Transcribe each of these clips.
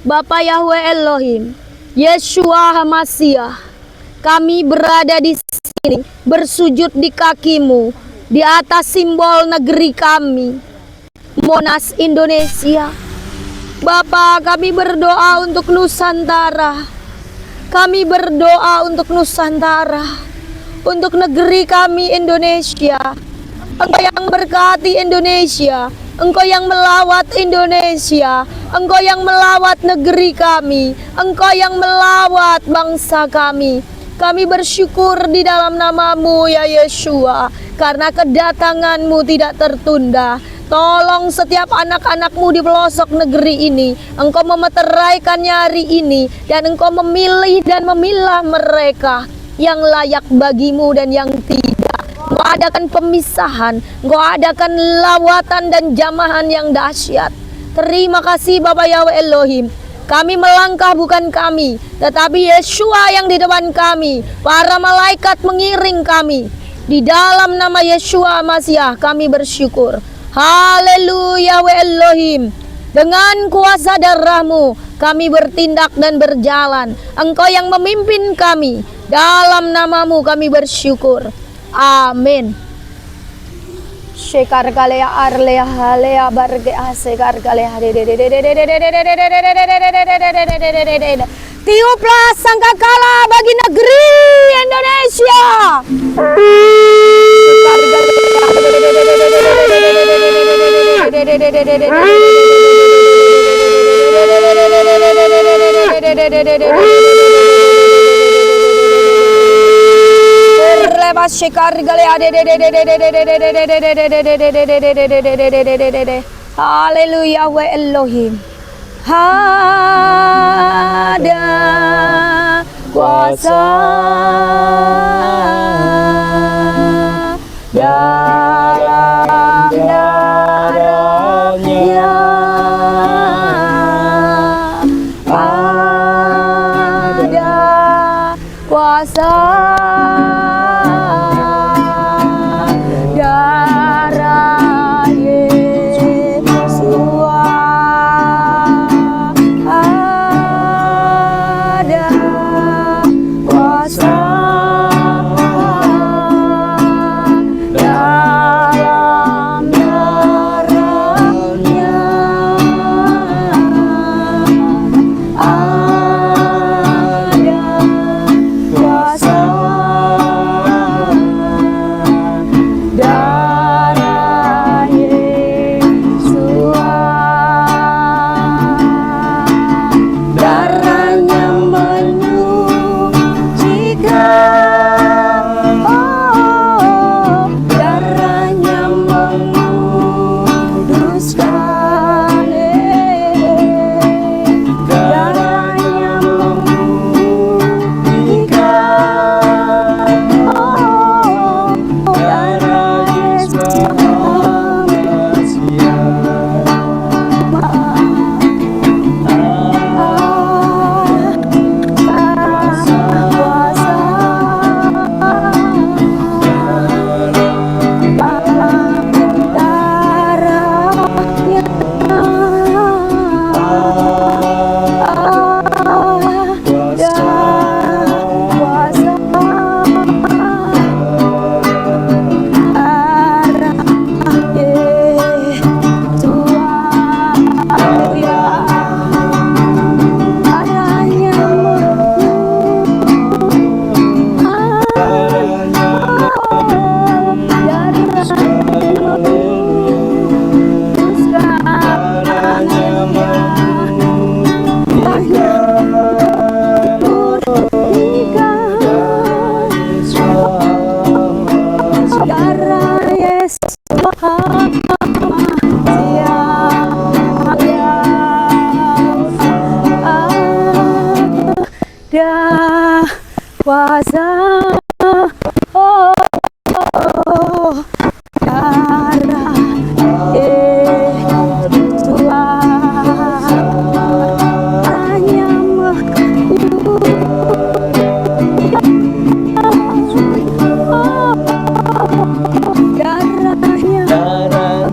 Bapa Yahweh Elohim, Yeshua HaMashiach, kami berada di sini bersujud di kaki-Mu, di atas simbol negeri kami, Monas, Indonesia. Bapa, kami berdoa untuk Nusantara. Kami berdoa untuk Nusantara, untuk negeri kami Indonesia. Engkau yang berkati Indonesia, Engkau yang melawat Indonesia, Engkau yang melawat negeri kami, Engkau yang melawat bangsa kami. Kami bersyukur di dalam nama-Mu ya Yeshua, karena kedatangan-Mu tidak tertunda. Tolong setiap anak-anak-Mu di pelosok negeri ini, Engkau memeteraikannya hari ini, dan Engkau memilih dan memilah mereka yang layak bagi-Mu dan yang tidak. Engkau adakan pemisahan, Engkau adakan lawatan dan jamahan yang dahsyat. Terima kasih Bapa Yahweh Elohim. Kami melangkah bukan kami, tetapi Yeshua yang di depan kami. Para malaikat mengiring kami. Di dalam nama Yeshua HaMashiach kami bersyukur. Haleluya Yahweh Elohim. Dengan kuasa darah-Mu kami bertindak dan berjalan. Engkau yang memimpin kami. Dalam nama-Mu kami bersyukur. Amin. Shekar kalea arlea halea barge asekar kalea. Tiuplah sangkakala bagi negeri Indonesia. Haleluya wa Elohim. Ada kuasa dalam darahnya, ada kuasa darah Yesua, ada kuasa dalam darahnya, ada kuasa darah Yesua. Darahnya menyucikan, oh, darahnya menguduskan, darahnya memutihkan, oh, darah Yesus ada kuasa, oh, oh, darah Yesus hanya darahnya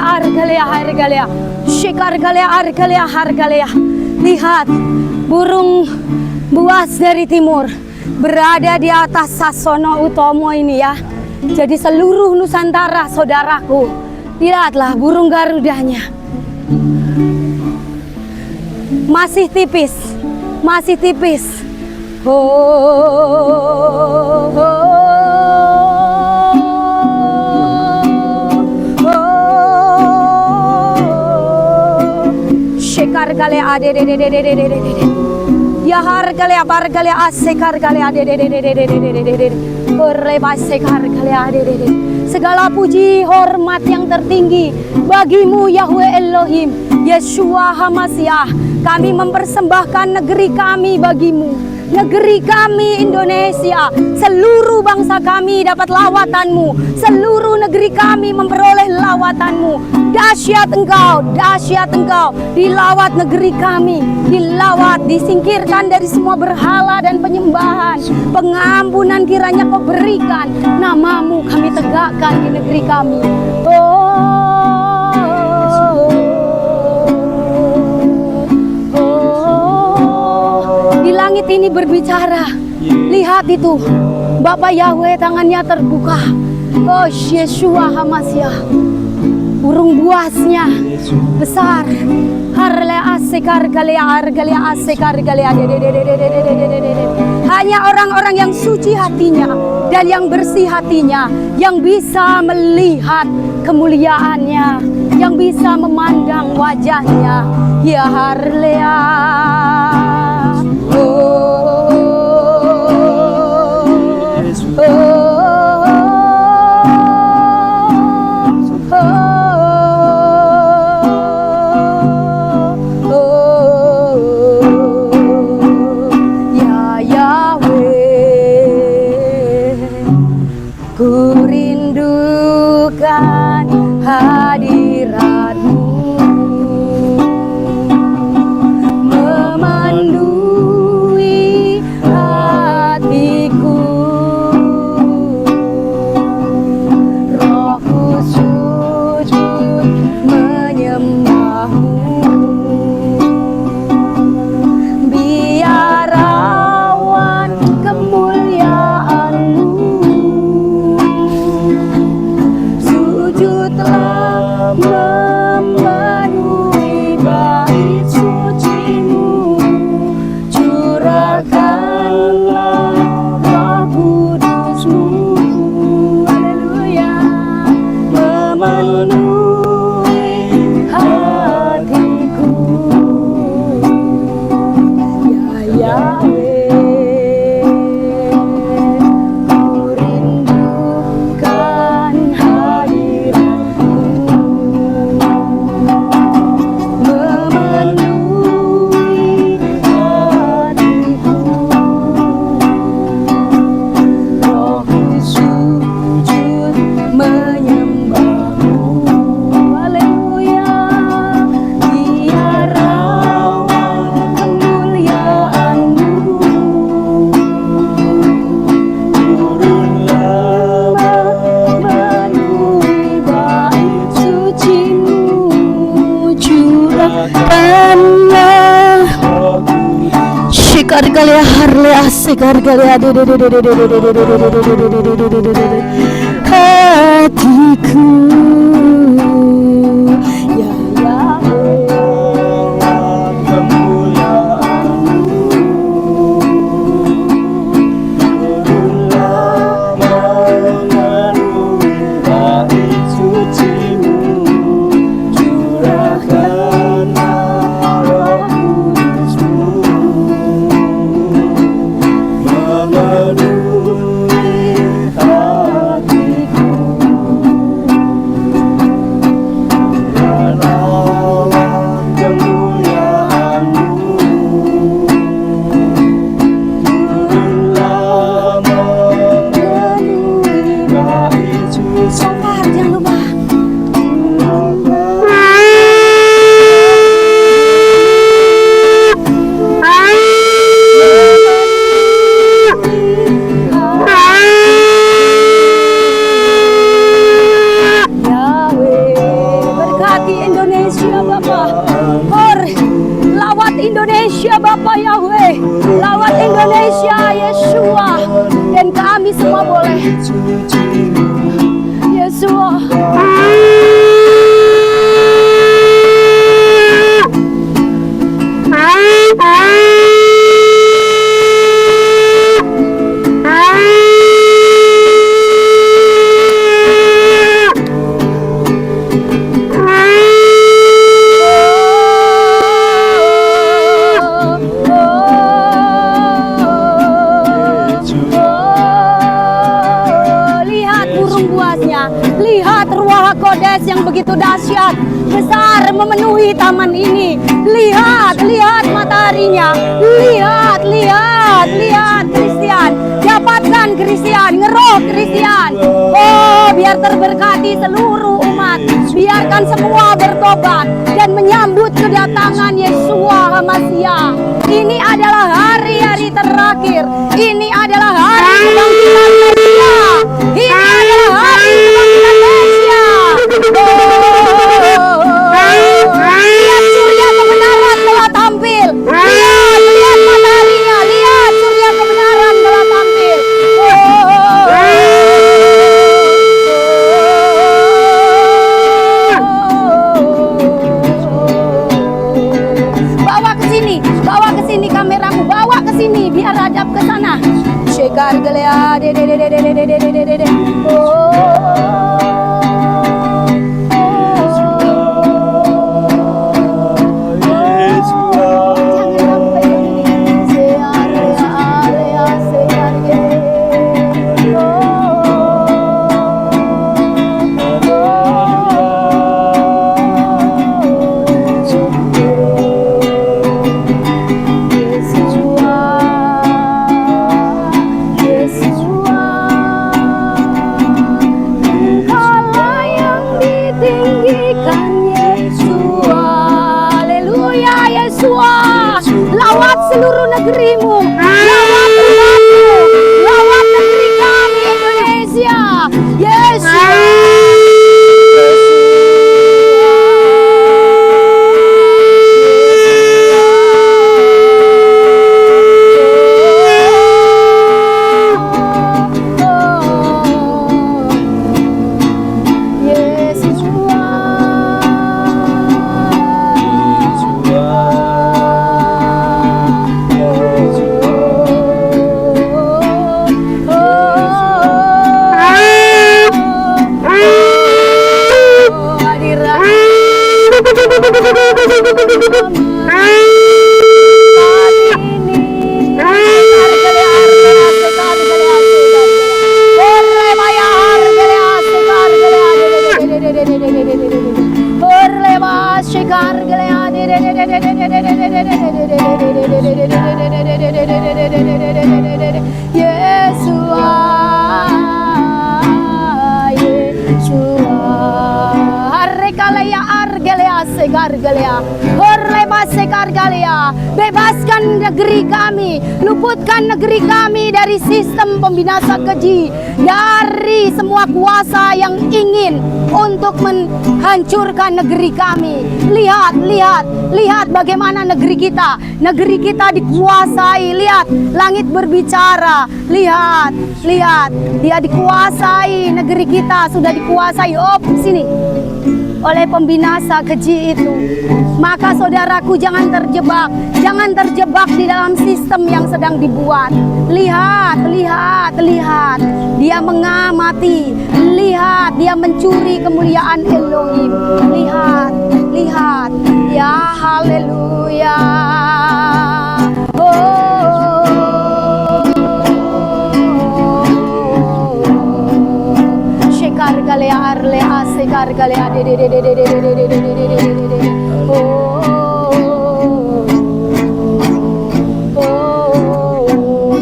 argalea. Shikargalea argalea hargalea. Lihat, burung buas dari timur berada di atas Sasono Utomo ini ya. Jadi seluruh Nusantara saudaraku, lihatlah burung garudanya. Masih tipis, masih tipis. Shekar kale ade de de de de de de de. Ya har kale abar kale asekar kale ade de de de de de de de de. Berlepas sekar kale ade de de. Segala puji hormat yang tertinggi bagimu Yahweh Elohim, Yeshua HaMashiach. Kami mempersembahkan negeri kami bagimu, negeri kami Indonesia. Seluruh bangsa kami dapat lawatanmu, seluruh negeri kami memperoleh lawatanmu. Dahsyat engkau dilawat negeri kami, dilawat, disingkirkan dari semua berhala dan penyembahan. Pengampunan kiranya kau berikan, namamu kami tegakkan di negeri kami. Di langit ini berbicara, lihat itu, Bapak Yahweh tangannya terbuka. Oh Yeshua HaMashiach. Burung buasnya besar. Hanya orang-orang yang suci hatinya dan yang bersih hatinya yang bisa melihat kemuliaannya, yang bisa memandang wajahnya. Ya Harlea. Hadiratmu memandui hatiku, rohku sujud menyembahmu, biar awan kemuliaanmu sujudlah memenuhi bait sucimu, curahkanlah Roh Kudusmu, haleluya, memenuhi hatiku, ya Yahweh, ku rindukan hadiratmu, memenuhi hatiku, rohku sujud menyembahmu, haleluya, biar awan kemuliaanmu turunlah memenuhi bait sucimu, curahkanlah Shikar galia harlea sekar galia hatiku, ya Yahweh, kemuliaanmu turunlah memenuhi bait sucimu, curahkanlah Roh Kudusmu, memenuhi hatiku, Indonesia, Yeshua. Dan kami semua boleh, Yeshua. Lihat Ruach Kodes yang begitu dahsyat, besar memenuhi taman ini. Lihat, lihat mataharinya. Lihat, lihat, lihat Kristian. Dapatkan Kristian, ngeroh Kristian. Oh, biar terberkati seluruh umat. Biarkan semua bertobat dan menyambut kedatangan Yeshua HaMashiach. Ini adalah hari-hari terakhir. Ini adalah hari kebangkitan Mesia. Ini adalah hari kebangkitan Mesia. Lihat surya kebenaran telah tampil. Lihat, lihat mataharinya. Lihat surya kebenaran telah tampil. Bawa ke sini kameramu, bawa ke sini biar hadap ke sana. Shekar gelea de de de de de de de de de de. Lawat seluruh negerimu, lawat umatmu, lawat negeri kami Indonesia. Yesus. Bebaskan negeri kami, luputkan negeri kami dari sistem pembinasa keji, dari semua kuasa yang ingin untuk menghancurkan negeri kami. Lihat, lihat, lihat bagaimana negeri kita dikuasai. Lihat, langit berbicara. Lihat, lihat, dia dikuasai, negeri kita sudah dikuasai. Oh, sini. Oleh pembinasa keji itu. Maka saudaraku jangan terjebak di dalam sistem yang sedang dibuat. Lihat, lihat, lihat. Dia mengamati. Lihat, dia mencuri kemuliaan Elohim. Lihat, lihat. Ya haleluya. Galea arle asekar galea de de de de de de de de de de de de.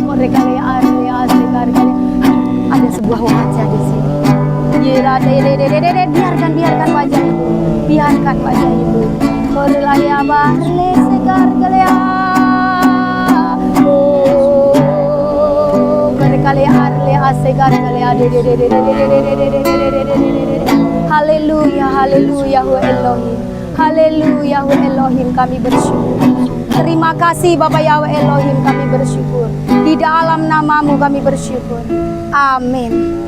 Mereka galea arle asekar galea. Ada sebuah wajah di sini. Yera de de de de de. Biarkan wajah itu. Biarkan wajah itu. Korelaya barle sekar galea. Haleluya, haleluya, hu Elohim. Haleluya, hu Elohim, kami bersyukur. Terima kasih Bapak Yahweh Elohim, kami bersyukur. Di dalam namamu kami bersyukur. Amin.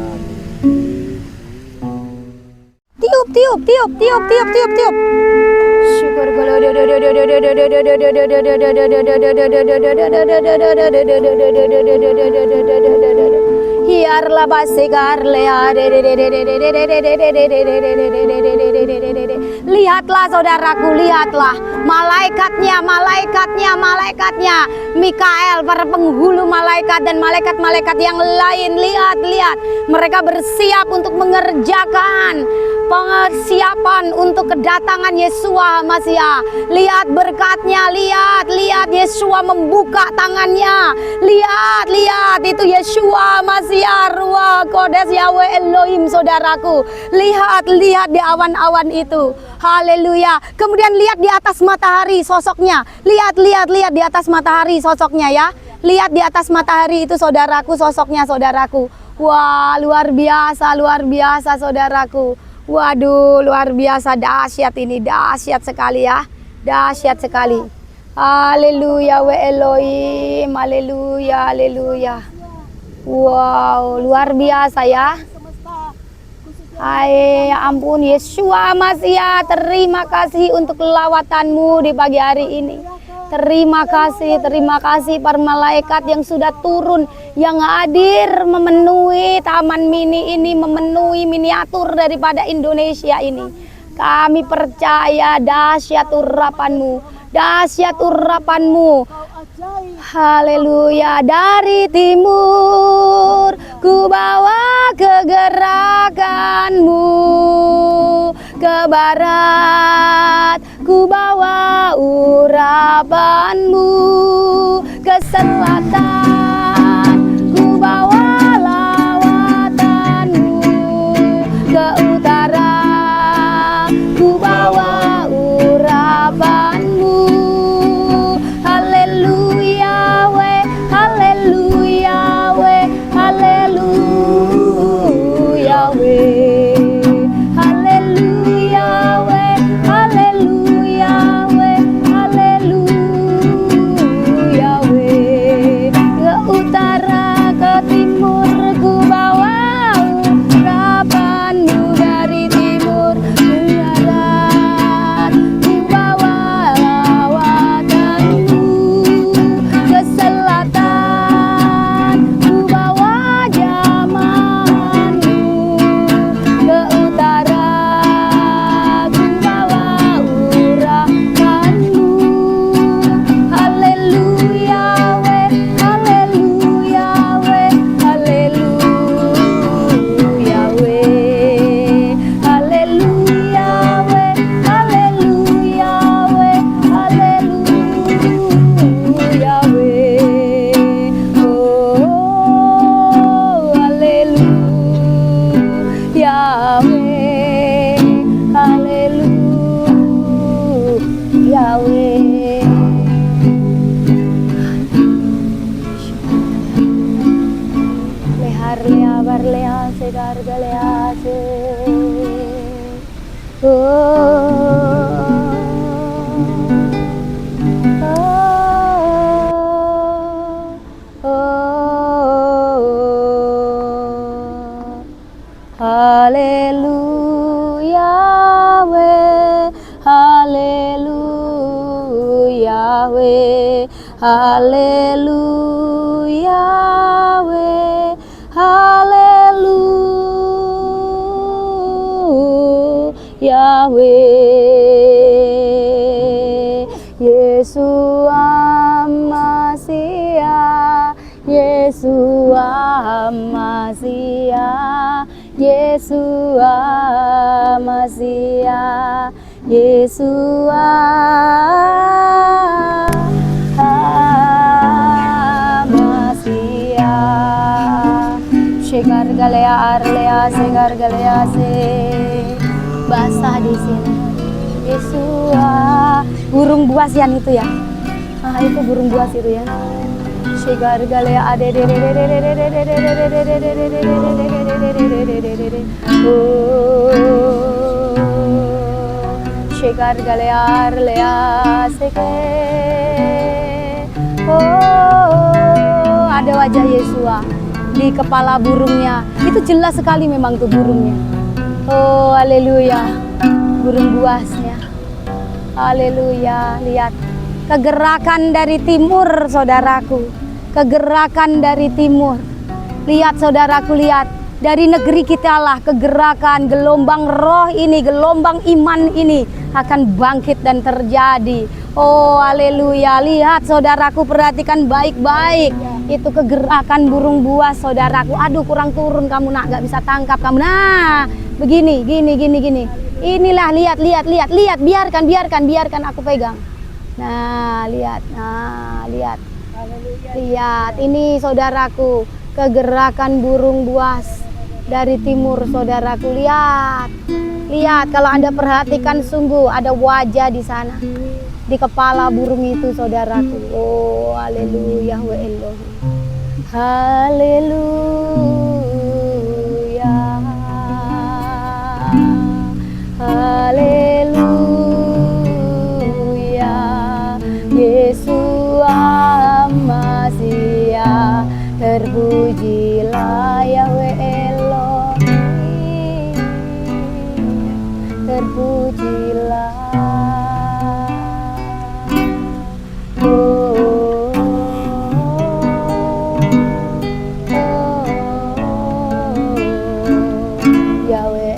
Tiup, tiup, tiup, tiup, tiup, tiup, tiup. Syukur Hiarlah basegar lea. Lihatlah saudaraku, lihatlah malaikatnya, malaikatnya, malaikatnya. Mikael, para penghulu malaikat dan malaikat-malaikat yang lain. Lihat, lihat. Mereka bersiap untuk mengerjakan persiapan untuk kedatangan Yeshua Masiah. Lihat berkatnya, lihat, lihat Yeshua membuka tangannya. Lihat, lihat itu Yeshua Masiah, Ruach Kodes Yahweh Elohim, saudaraku. Lihat, lihat di awan-awan itu. Haleluya. Kemudian lihat di atas matahari sosoknya. Lihat, lihat, lihat di atas matahari sosoknya ya. Lihat di atas matahari itu saudaraku, sosoknya saudaraku. Wah, luar biasa saudaraku. Waduh, luar biasa, dahsyat ini, dahsyat sekali ya. Dahsyat sekali. Haleluya, we Elohim. Haleluya, haleluya. Wow, luar biasa ya. Hai, ya ampun Yeshua Masiah, terima kasih untuk lawatanmu di pagi hari ini. Terima kasih para malaikat yang sudah turun, yang hadir memenuhi taman mini ini, memenuhi miniatur daripada Indonesia ini. Kami percaya dahsyat urapanmu, dahsyat urapanmu. Haleluya. Dari timur ku bawa kegerakanmu, ke barat ku bawa urapanmu, ke selatan ku bawa lawatanmu, ke utara ku bawa urapanmu. Haleluya we, haleluya we, haleluya we. Haleluya we, haleluya we. Yeshua Masiah, Yeshua Masiah, Yeshua Masiah, Yeshua Segar galea arlea, segar galea se, basah di sini. Yeshua, burung buas yang itu ya? Ah itu burung buas itu ya. Segar galea ade de de de de de de de de de de de de de de de de de de de. kargalear leaseke. Oh, ada wajah Yesua di kepala burungnya. Itu jelas sekali memang tuh burungnya. Oh, haleluya. Burung buasnya. Haleluya. Lihat kegerakan dari timur, saudaraku. Kegerakan dari timur. Lihat saudaraku, lihat. Dari negeri kita lah kegerakan gelombang roh ini, gelombang iman ini akan bangkit dan terjadi. Oh, haleluya. Lihat saudaraku, perhatikan baik-baik. Itu kegerakan burung buas, saudaraku. Aduh, kurang turun kamu, nak, nggak bisa tangkap kamu. Nah, begini, gini. Inilah, lihat. Biarkan aku pegang. Nah, lihat. Lihat, ini saudaraku, kegerakan burung buas dari timur, saudaraku. Lihat, kalau Anda perhatikan sungguh ada wajah di sana, di kepala burung itu, saudaraku. Oh, haleluya wa Elohim. Haleluya. Haleluya. Yesus Masia, terpujilah Yahweh Elohim, terpujilah. Yahweh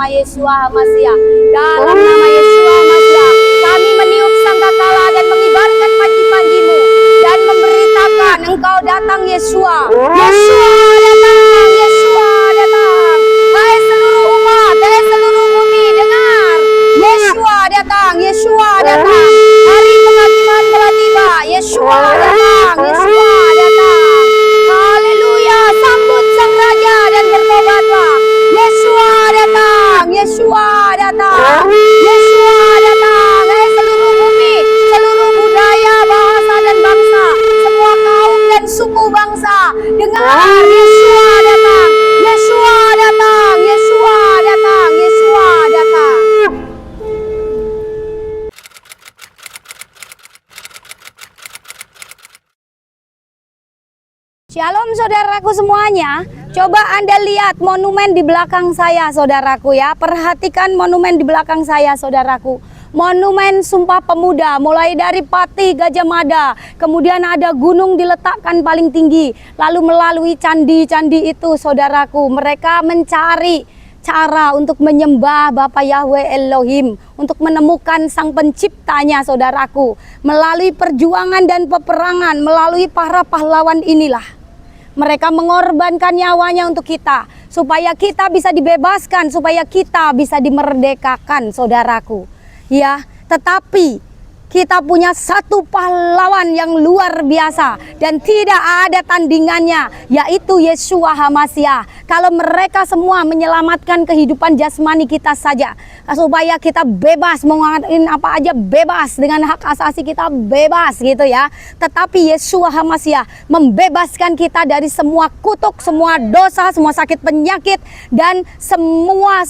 Yeshua Masya, dalam nama Yeshua Masya, kami meniup sangkakala dan mengibarkan panji-panjimu dan memberitakan Engkau datang, Yeshua. Yeshua datang, Yeshua datang. Hai seluruh umat, hai seluruh bumi, dengar. Yeshua datang, Yeshua datang. Hari penghakiman telah tiba. Yeshua datang, Yeshua datang. Haleluya, sambut sang raja dan bertobatlah. Yeshua datang, Yeshua datang, Yeshua datang. Hai seluruh bumi, seluruh budaya, bahasa dan bangsa, semua kaum dan suku bangsa, dengar. Yeshua datang, Yeshua datang, Yeshua datang, Yeshua datang. Shalom saudaraku semuanya. Coba Anda lihat monumen di belakang saya, saudaraku ya. Perhatikan monumen di belakang saya, saudaraku. Monumen Sumpah Pemuda, mulai dari Pati Gajah Mada, kemudian ada gunung diletakkan paling tinggi, lalu melalui candi-candi itu, saudaraku, mereka mencari cara untuk menyembah Bapa Yahweh Elohim, untuk menemukan Sang Penciptanya, saudaraku. Melalui perjuangan dan peperangan, melalui para pahlawan inilah mereka mengorbankan nyawanya untuk kita, supaya kita bisa dibebaskan, supaya kita bisa dimerdekakan, saudaraku. Ya, tetapi kita punya satu pahlawan yang luar biasa dan tidak ada tandingannya, yaitu Yeshua HaMashiach. Kalau mereka semua menyelamatkan kehidupan jasmani kita saja, supaya kita bebas, mau ngadain apa aja bebas, dengan hak asasi kita bebas gitu ya. Tetapi Yeshua HaMashiach membebaskan kita dari semua kutuk, semua dosa, semua sakit penyakit, dan semua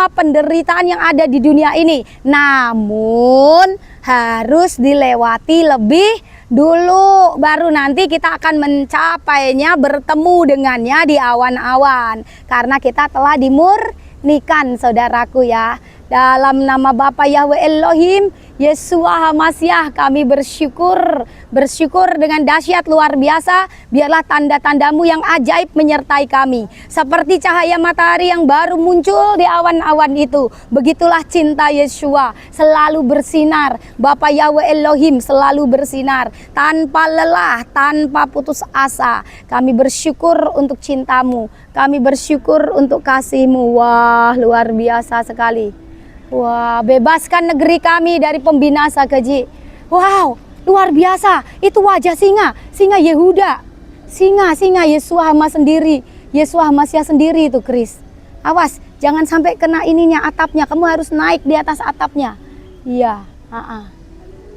penderitaan yang ada di dunia ini. Namun harus dilewati lebih dulu, baru nanti kita akan mencapainya, bertemu dengannya di awan-awan, karena kita telah dimurnikan, saudaraku ya. Dalam nama Bapa Yahweh Elohim, Yeshua HaMashiach, kami bersyukur dengan dahsyat luar biasa. Biarlah tanda-tandamu yang ajaib menyertai kami. Seperti cahaya matahari yang baru muncul di awan-awan itu. Begitulah cinta Yeshua selalu bersinar. Bapa Yahweh Elohim selalu bersinar. Tanpa lelah, tanpa putus asa. Kami bersyukur untuk cintamu. Kami bersyukur untuk kasihmu. Wah, luar biasa sekali. Wah, bebaskan negeri kami dari pembinasa keji. Wow, luar biasa. Itu wajah singa Yehuda. Singa Yeshua HaMashiach sendiri. Yeshua HaMashiach sendiri itu, Kris. Awas, jangan sampai kena ininya atapnya. Kamu harus naik di atas atapnya. Iya,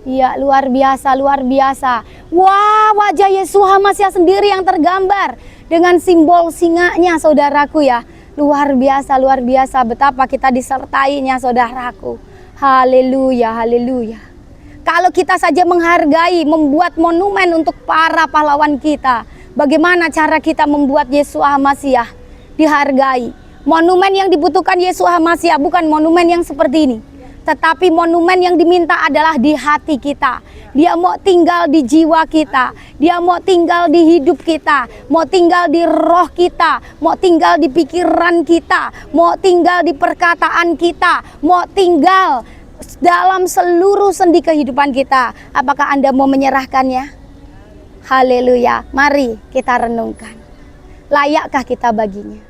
iya, luar biasa. Wah, wajah Yeshua HaMashiach sendiri yang tergambar dengan simbol singanya, saudaraku ya. Luar biasa betapa kita disertainya, saudaraku. Haleluya. Kalau kita saja menghargai, membuat monumen untuk para pahlawan kita, bagaimana cara kita membuat Yeshua HaMashiach dihargai? Monumen yang dibutuhkan Yeshua HaMashiach bukan monumen yang seperti ini, tetapi monumen yang diminta adalah di hati kita. Dia mau tinggal di jiwa kita, dia mau tinggal di hidup kita, mau tinggal di roh kita, mau tinggal di pikiran kita, mau tinggal di perkataan kita, mau tinggal dalam seluruh sendi kehidupan kita. Apakah Anda mau menyerahkannya? Haleluya. Mari kita renungkan. Layakkah kita baginya?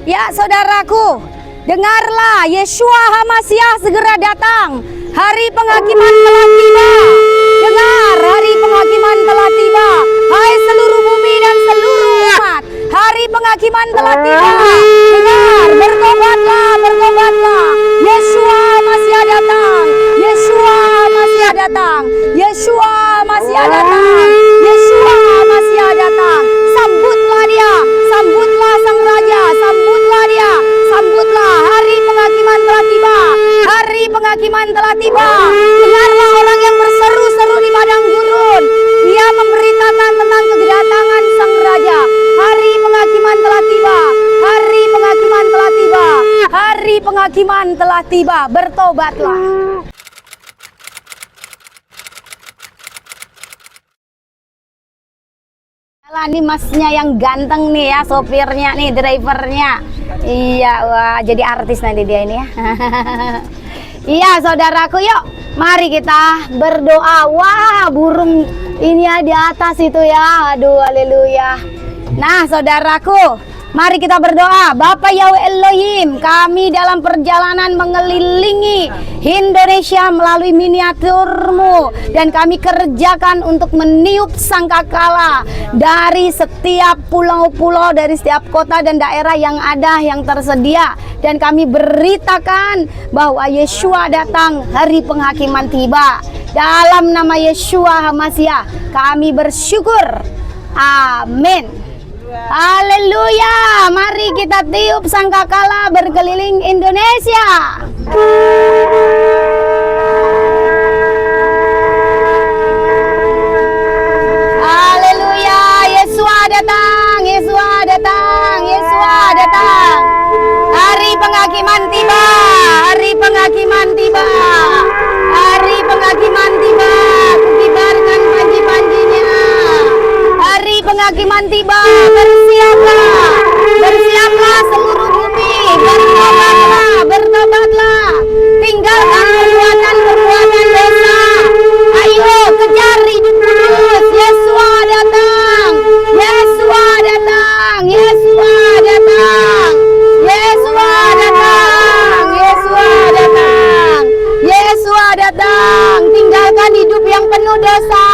Ya, saudaraku, dengarlah, Yeshua HaMashiach segera datang. Hari penghakiman telah tiba. Dengar, hari penghakiman telah tiba. Hai seluruh bumi dan seluruh umat, hari penghakiman telah tiba. Dengar, bertobatlah. Yeshua HaMashiach datang. Yeshua HaMashiach datang. Yeshua HaMashiach datang. Yeshua HaMashiach datang. Sambutlah dia, sambutlah sang raja, sambutlah dia, sambutlah. Hari penghakiman telah tiba. Hari penghakiman telah tiba. Dengarlah orang yang berseru-seru di padang gurun. Dia memberitakan tentang kedatangan sang raja. Hari penghakiman telah tiba. Hari penghakiman telah tiba. Hari penghakiman telah tiba. Bertobatlah. Ini masnya yang ganteng nih ya, sopirnya nih, drivernya. Iya, wah, jadi artis nanti dia ini ya. Iya, saudaraku, yuk mari kita berdoa. Wah, burung ini ya di atas itu ya. Aduh, haleluya. Nah, saudaraku, mari kita berdoa. Bapa Yahweh Elohim, kami dalam perjalanan mengelilingi Indonesia melalui miniaturmu, dan kami kerjakan untuk meniup sangkakala dari setiap pulau-pulau, dari setiap kota dan daerah yang ada, yang tersedia. Dan kami beritakan bahwa Yeshua datang, hari penghakiman tiba. Dalam nama Yeshua HaMashiach kami bersyukur. Amin. Haleluya. Mari kita tiup sangkakala berkeliling Indonesia. Haleluya. Yeshua datang, Yeshua datang, Yeshua datang. Hari penghakiman tiba, hari penghakiman tiba, hari penghakiman tiba. Kukibarkan panji-panjinya. Hari penghakiman tiba. Bersiaplah, bersiaplah seluruh bumi. Bertobatlah. Tinggalkan perbuatan dosa. Ayo kejar hidup kudus. Yeshua datang, Yeshua datang, Yeshua datang, Yeshua datang, Yeshua datang, Yeshua datang. Tinggalkan hidup yang penuh dosa.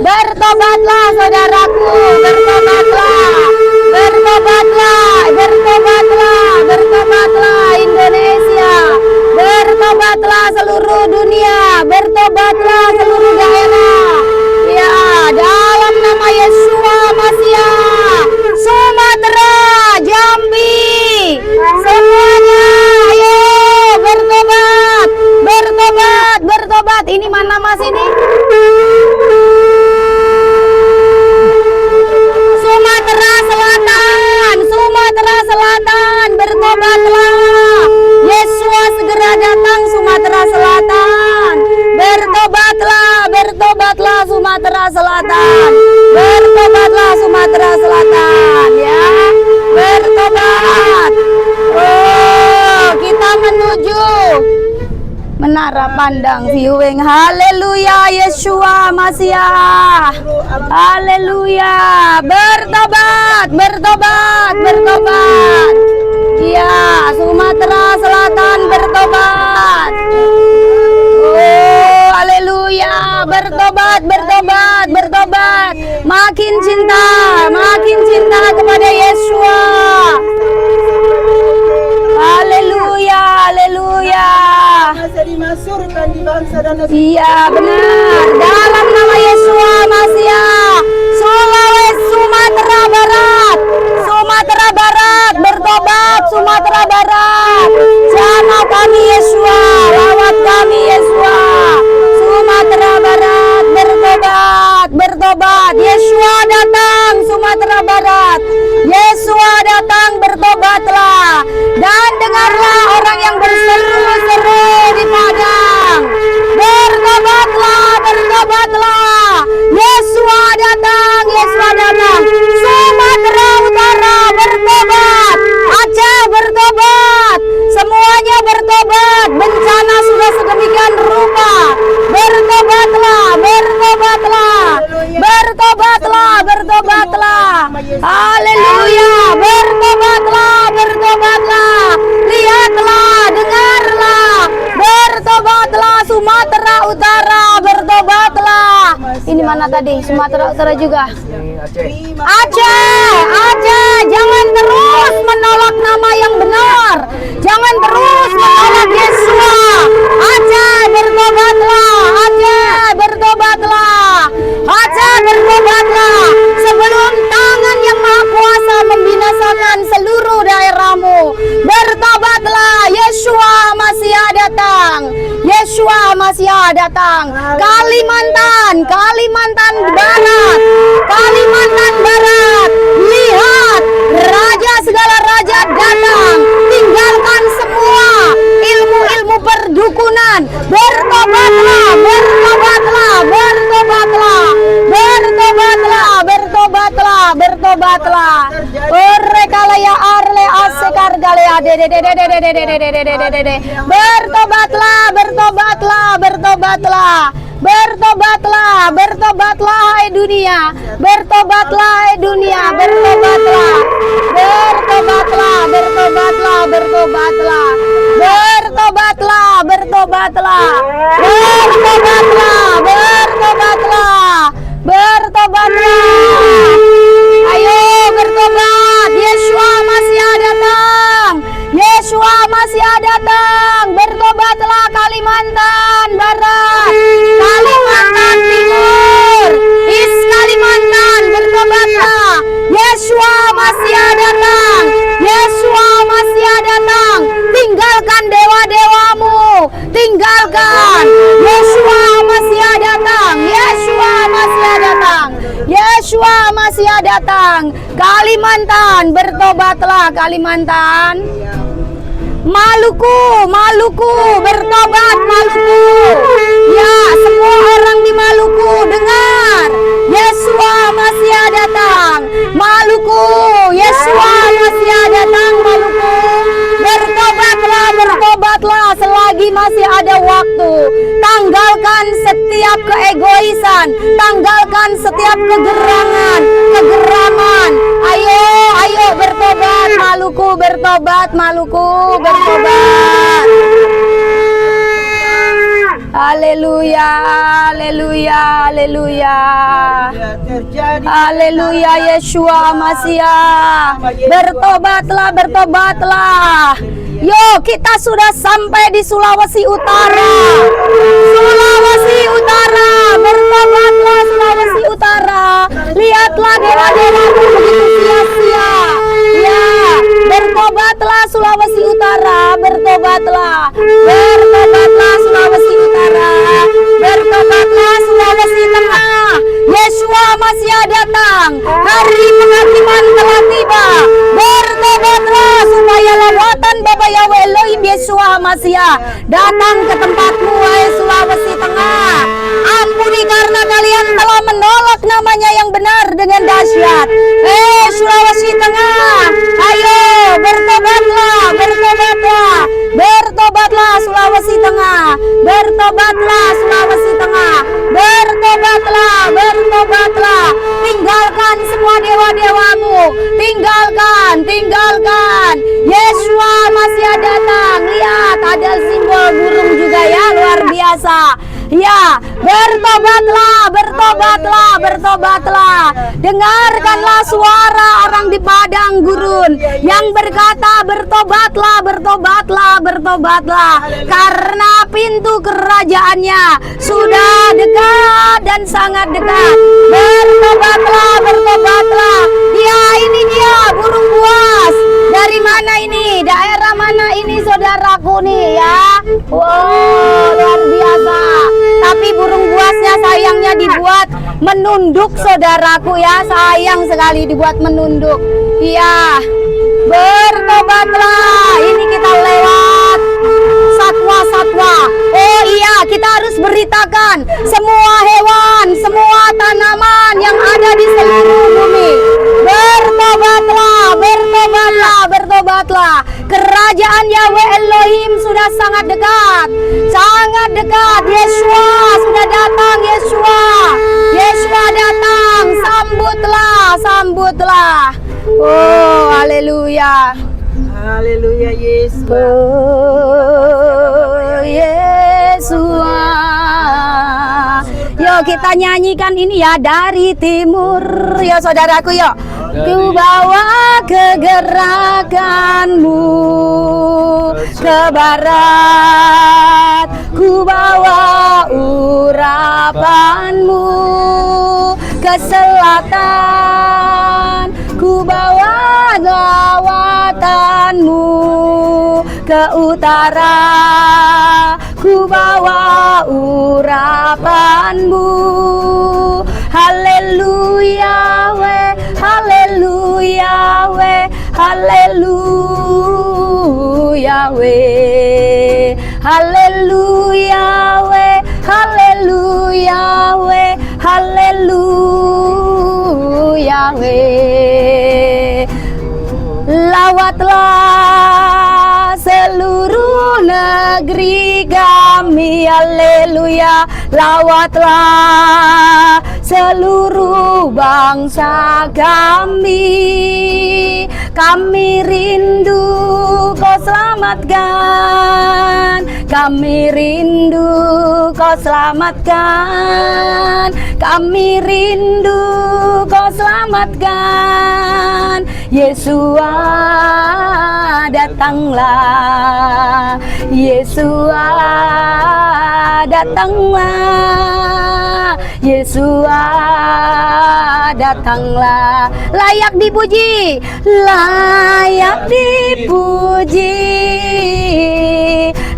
Bertobatlah, saudaraku, bertobatlah, bertobatlah, bertobatlah, bertobatlah Indonesia, bertobatlah seluruh dunia, bertobatlah seluruh daerah. Ya, dalam nama Yeshua HaMashiach, Sumatera, Jambi, semuanya, ayo bertobat, bertobat. Sumatera Selatan. Bertobatlah Sumatera Selatan ya. Bertobat. Oh, kita menuju menara pandang viewing. Haleluya, Yeshua Masiah. Haleluya. Bertobat, bertobat, bertobat. Ya, Sumatera Selatan bertobat. Oh, haleluya. Bertobat, bertobat, bertobat. Makin cinta kepada Yeshua. Haleluya, haleluya. Dimasyurkan di bangsa dan negeri. Iya benar. Dalam nama Yeshua Masiah. Sulawesi, Sumatera Barat. Sumatera Barat bertobat. Sumatera Barat. Jamah kami Yeshua. Lawat kami Yeshua. Sumatera Barat bertobat. Bertobat. Yeshua datang Sumatera Barat. Yeshua datang, bertobatlah. Dan dengarlah orang yang berseru-seru di padang. Bertobatlah, bertobatlah. Yeshua datang, Yeshua datang. Sumatera Utara bertobat. Aceh bertobat. Semuanya bertobat. Bencana sudah sedemikian rupa. Bertobatlah, bertobatlah. Bertobatlah, bertobatlah. Haleluya. Bertobatlah, bertobatlah. Lihatlah, dengarlah. Bertobatlah Sumatera Utara, bertobatlah. Ini mana tadi? Sumatera Utara juga. Aceh, jangan terus menolak nama yang benar. Jangan terus menolak Yeshua. Aceh, bertobatlah. Aceh, bertobatlah. Aceh, bertobatlah. Sebelum tangan yang maha kuasa membinasakan seluruh daerahmu. Bertobatlah. Yeshua Masiah datang. Yeshua Masiah datang. Kalimantan, Kalimantan Barat. Kalimantan Barat. Lihat, raja segala raja datang. Tinggalkan semua ilmu-ilmu perdukunan. Bertobatlah, bertobatlah, bertobatlah. Bertobatlah, bertobatlah, bertobatlah. Rekalaya arle asekar galea de. Bertobatlah, bertobatlah, bertobatlah. Bertobatlah, bertobatlah hai dunia. Bertobatlah hai dunia, bertobatlah. Bertobatlah, bertobatlah, bertobatlah. Bertobatlah, bertobatlah. Bertobatlah, bertobatlah. Bertobatlah. Ayo bertobat. Yeshua Masiah datang. Yeshua Masiah datang. Bertobatlah Kalimantan Barat, Kalimantan Timur, Kalimantan, bertobatlah. Yeshua Masiah datang. Yeshua Masiah datang. Tinggalkan dewa-dewamu. Tinggalkan. Yeshua Masiah datang. Yeshua Masiah datang. Yeshua Masiah datang. Kalimantan, bertobatlah Kalimantan. Maluku, Maluku, bertobat Maluku. Ya, semua orang di Maluku dengar. Yeshua Masiah datang. Maluku, Yeshua Masiah datang Maluku. Bertobatlah, bertobatlah selagi masih ada waktu. Tanggalkan setiap keegoisan, tanggalkan setiap kegeraman. Ayo, ayo bertobat Maluku, bertobat Maluku, bertobat. Haleluya, haleluya, haleluya. Haleluya, Yeshua Masiah. Bertobatlah, bertobatlah. Yo, kita sudah sampai di Sulawesi Utara. Sulawesi Utara, bertobatlah Sulawesi Utara. Lihatlah dewa-dewa begitu sia-sia. Ya, bertobatlah Sulawesi Utara, bertobatlah. Bertobatlah Sulawesi Utara. Bertobatlah Sulawesi Tengah. Yeshua Masiah datang. Hari penghakiman telah tiba. Bertobatlah supaya lawatan Bapa Yahweh Elohim Yeshua Masiah datang ke tempatmu, wahai Sulawesi Tengah. Ampuni karena kalian telah menolak namanya yang benar dengan dahsyat. Sulawesi Tengah, ayo bertobatlah, bertobatlah, bertobatlah Sulawesi Tengah, bertobatlah Sulawesi Tengah, bertobatlah, bertobatlah. Tinggalkan semua dewa-dewamu, tinggalkan, tinggalkan. Yeshua masih datang. Lihat, ada simbol burung juga ya, luar biasa. Ya, bertobatlah, bertobatlah, bertobatlah. Dengarkanlah suara orang di padang gurun yang berkata, bertobatlah, bertobatlah, bertobatlah. Karena pintu kerajaannya sudah dekat dan sangat dekat. Bertobatlah, bertobatlah. Ya, ini dia burung buas. Dari mana ini? Daerah mana ini saudaraku nih ya? Wow, luar biasa. Tapi burung buasnya sayangnya dibuat menunduk saudaraku ya. Sayang sekali dibuat menunduk. Iya. Bertobatlah. Ini kita lewat satwa-satwa. Oh iya, kita harus beritakan semua hewan, semua tanaman yang ada di seluruh bumi. Bertobatlah, bertobatlah, bertobatlah. Kerajaan Yahweh Elohim sudah sangat dekat. Sangat dekat. Yeshua sudah datang, Yeshua. Yeshua datang. Sambutlah, sambutlah. Oh, haleluya. Haleluya Yesus. Oh, Yeshua. Yuk kita nyanyikan ini ya, dari timur. Ya saudaraku, yuk. Ku bawa kegerakanmu ke barat, ku bawa urapanmu ke selatan, ku bawa lawatanmu ke utara, ku bawa urapanmu. Haleluya we, haleluya we, haleluya we, haleluya we, haleluya we, haleluya we. Lawatlah seluruh negeri kami, haleluya. Lawatlah seluruh bangsa kami. Kami rindu kau selamatkan, kami rindu kau selamatkan, kami rindu kau selamatkan. Yeshua datanglah, Yeshua datanglah, Yeshua datanglah. Layak dipuji, layak dipuji,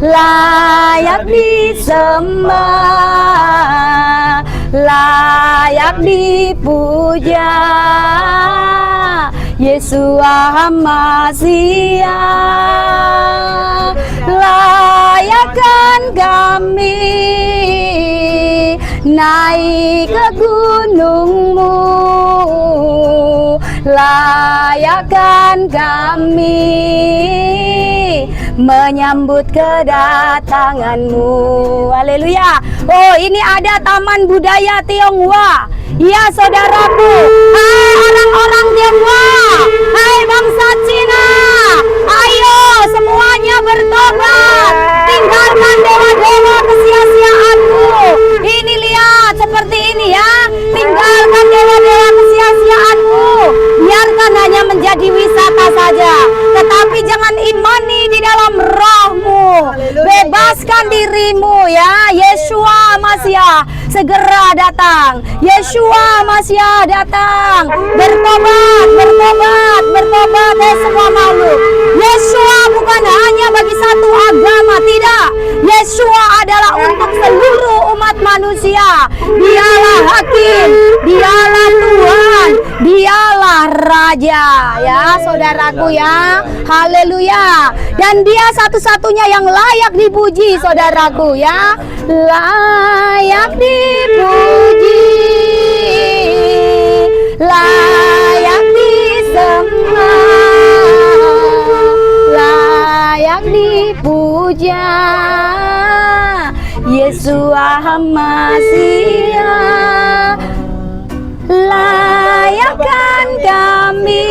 layak disembah, layak dipuja. Yeshua Masiah, layakkan kami naik ke gunungmu, layakkan kami menyambut kedatanganmu. Haleluya. Oh, ini ada Taman Budaya Tionghoa. Ya saudaraku, hai orang-orang Tionghoa, hai bangsa Cina, ayo semuanya bertobat. Tinggalkan dewa-dewa kesia-siaanmu. Ini lihat seperti ini ya. Tinggalkan dewa-dewa kesia-siaanmu. Biarkan hanya menjadi wisata saja, tetapi jangan imani di dalam rohmu. Bebaskan dirimu ya. Yeshua Masiah segera datang. Yeshua Masiah datang. Bertobat, bertobat, bertobat semua makhluk. Yeshua bukan hanya bagi satu agama, tidak. Yeshua adalah untuk seluruh umat manusia. Dialah hakim, dialah Tuhan, Dialah Raja, ya saudaraku ya. Haleluya. Dan Dia satu-satunya yang layak dipuji, saudaraku ya. Layak dipuji, layak disembah, layak dipuja, Yesua Masia. Layakkan kami.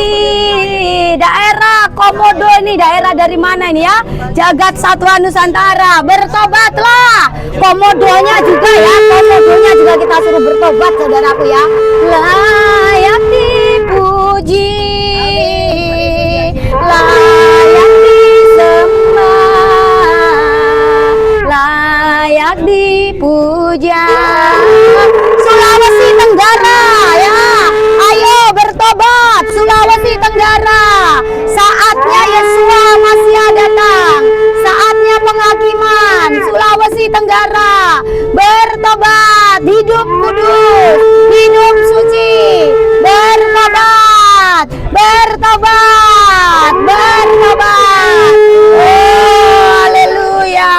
Daerah Komodo ini daerah dari mana ini ya? Jagat Satwa Nusantara. Bertobatlah. Komodonya juga ya. Komodonya juga kita suruh bertobat, saudaraku ya. Layak dipuji, layak disembah, layak dipuja. Sulawesi Tenggara ya, ayo bertobat Sulawesi Tenggara. Saatnya Yesua Masia datang, saatnya penghakiman Sulawesi Tenggara. Bertobat, hidup kudus, hidup suci. Bertobat, bertobat, bertobat. Oh, haleluya.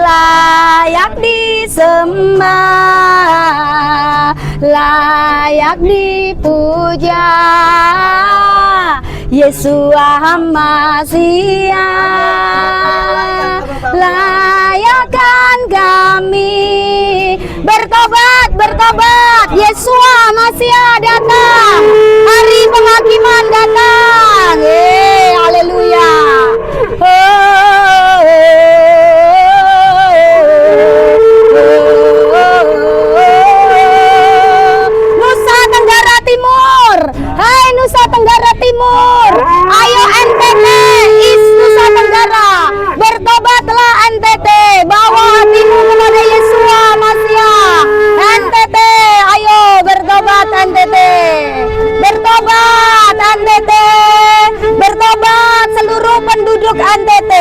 Layak disembah, layak dipuja, Yesua Masia. Layakkan kami. Bertobat, bertobat, Yesua Masia datang. Hari penghakiman datang. Haleluya. Nusa Tenggara Timur, hai Nusa Tenggara Timur, ayo NTT, Nusa Tenggara, bertobatlah NTT, bawa hatimu kepada Yesua Masia. NTT, ayo bertobat NTT, bertobat NTT, bertobat seluruh penduduk NTT,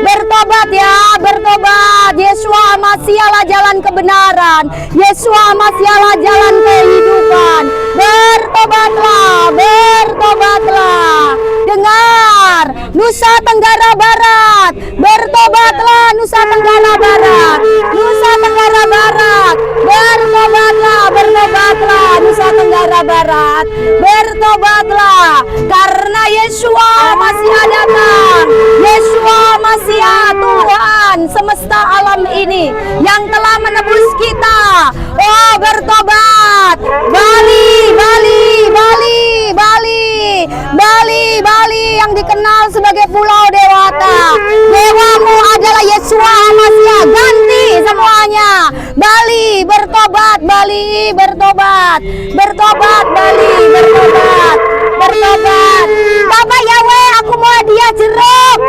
bertobat ya, bertobat. Yesua Masialah jalan kebenaran, Yesua Masialah jalan kehidupan. Bertobatlah, bertobatlah. Dengar, Nusa Tenggara Barat, bertobatlah Nusa Tenggara Barat, Nusa Tenggara Barat, bertobatlah, bertobatlah Nusa Tenggara Barat, bertobatlah karena Yesua Masia datang. Yesua Masia Tuhan semesta alam ini yang telah menebus kita. Oh, bertobat. Bali, Bali, Bali, Bali, Bali, Bali yang dikenal sebagai Pulau Dewata. Dewamu adalah Yesua Masia. Ganti semuanya. Bali bertobat, Bali bertobat, bertobat Bali bertobat, bertobat. Bapak Yahweh, aku mau hadiah jeruk.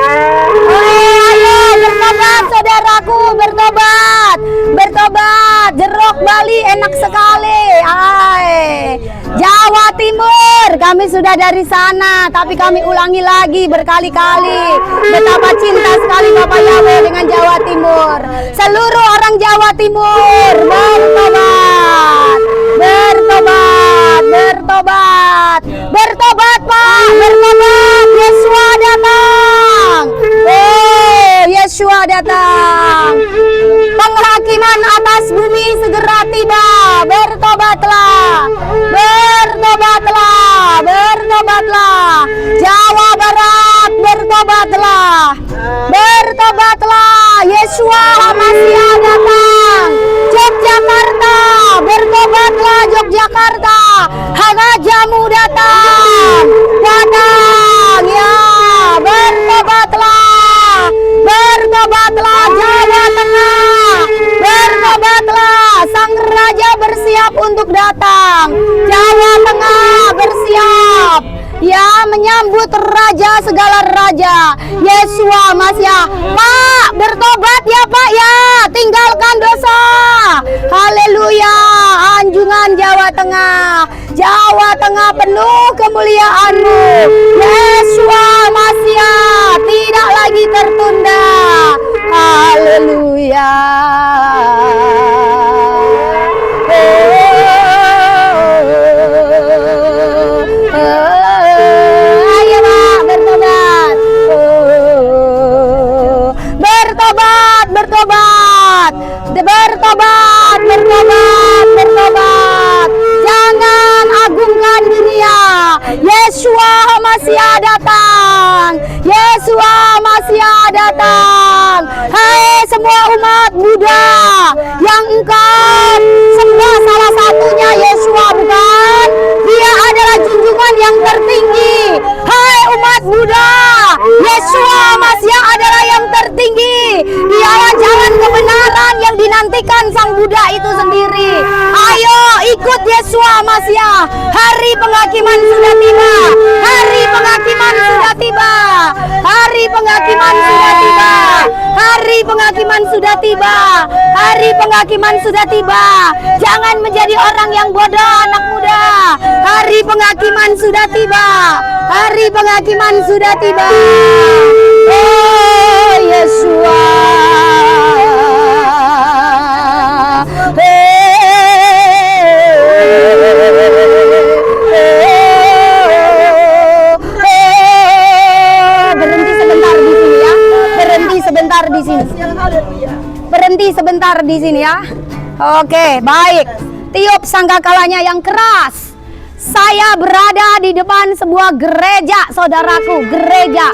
Ayo bertobat saudaraku, bertobat, bertobat. Jeruk Bali enak sekali. Jawa Timur, kami sudah dari sana, tapi kami ulangi lagi berkali-kali. Betapa cinta sekali Bapak Yahweh dengan Jawa Timur. Seluruh orang Jawa Timur bertobat, bertobat, bertobat, bertobat Pak, bertobat. Yesua datang. Oh, Yesua datang. Penghakiman atas bumi segera tiba. Bertobatlah, bertobatlah, bertobatlah. Jawa Barat, bertobatlah, bertobatlah. Yesua Masia datang. Yogyakarta, bertobatlah Yogyakarta. Hagajamu datang, datang ya, bertobatlah, bertobatlah Jawa Tengah, bertobatlah. Sang Raja bersiap untuk datang. Jawa Tengah bersiap ya menyambut Raja segala raja, Yesua Masia. Pak, bertobat ya Pak ya, tinggalkan dosa. Haleluya. Anjungan Jawa Tengah, Jawa Tengah penuh kemuliaan-Mu. Yesua Masia tidak lagi tertunda. Haleluya. Yeshua HaMashiach datang. Yeshua HaMashiach datang. Hai semua umat Buddha yang engkau sembah salah satunya Yeshua, bukan? Dia adalah junjungan yang tertinggi. Hai umat Buddha, Yeshua HaMashiach adalah yang tertinggi. Dialah jalan kebenaran yang dinantikan Sang Buddha itu sendiri. Ayo ikut Yeshua HaMashiach. Hari penghakiman sudah tiba. Hari penghakiman sudah tiba. Hari penghakiman sudah tiba. Hari penghakiman sudah tiba. Hari penghakiman sudah tiba. Jangan menjadi orang yang bodoh, anak muda. Hari penghakiman sudah tiba. Hari penghakiman sudah tiba. Oh Yeshua. Berhenti sebentar di sini ya. Oke, baik. Tiup sangkakalanya yang keras. Saya berada di depan sebuah gereja, saudaraku, gereja.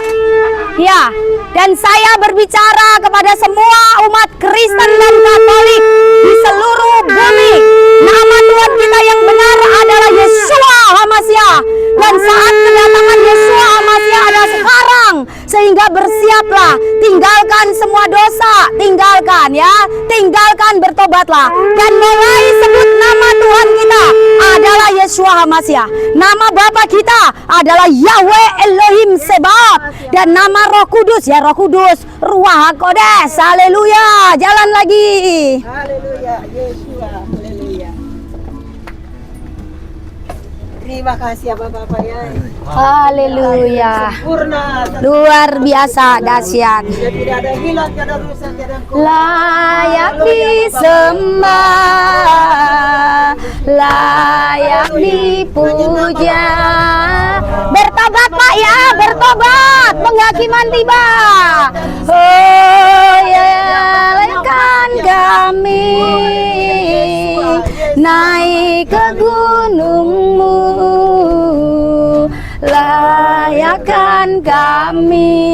Ya, dan saya berbicara kepada semua umat Kristen dan Katolik di seluruh bumi. Nama Tuhan kita yang benar adalah Yeshua HaMashiach. Dan saat kedatangan Yeshua HaMashiach adalah sekarang. Sehingga bersiaplah, tinggalkan semua dosa, tinggalkan ya, tinggalkan, bertobatlah. Dan mulai sebut nama Tuhan kita adalah Yeshua HaMashiach. Nama Bapa kita adalah Yahweh Elohim Sebaot. Dan nama Roh Kudus, ya Roh Kudus, Ruach HaKodesh. Haleluya, jalan lagi. Haleluya, Yeshua. Haleluya. Terima kasih ya Bapak ya. Haleluya. Sempurna. Luar biasa, dahsyat. Tidak ada hilang, tidak ada rusak, tidak ada kurang. Layak disembah, layak dipuja. Bertobat Pak ya, bertobat. Penghakiman tiba. Oh ya, layakkan kami naik ke gunungmu. Layakkan kami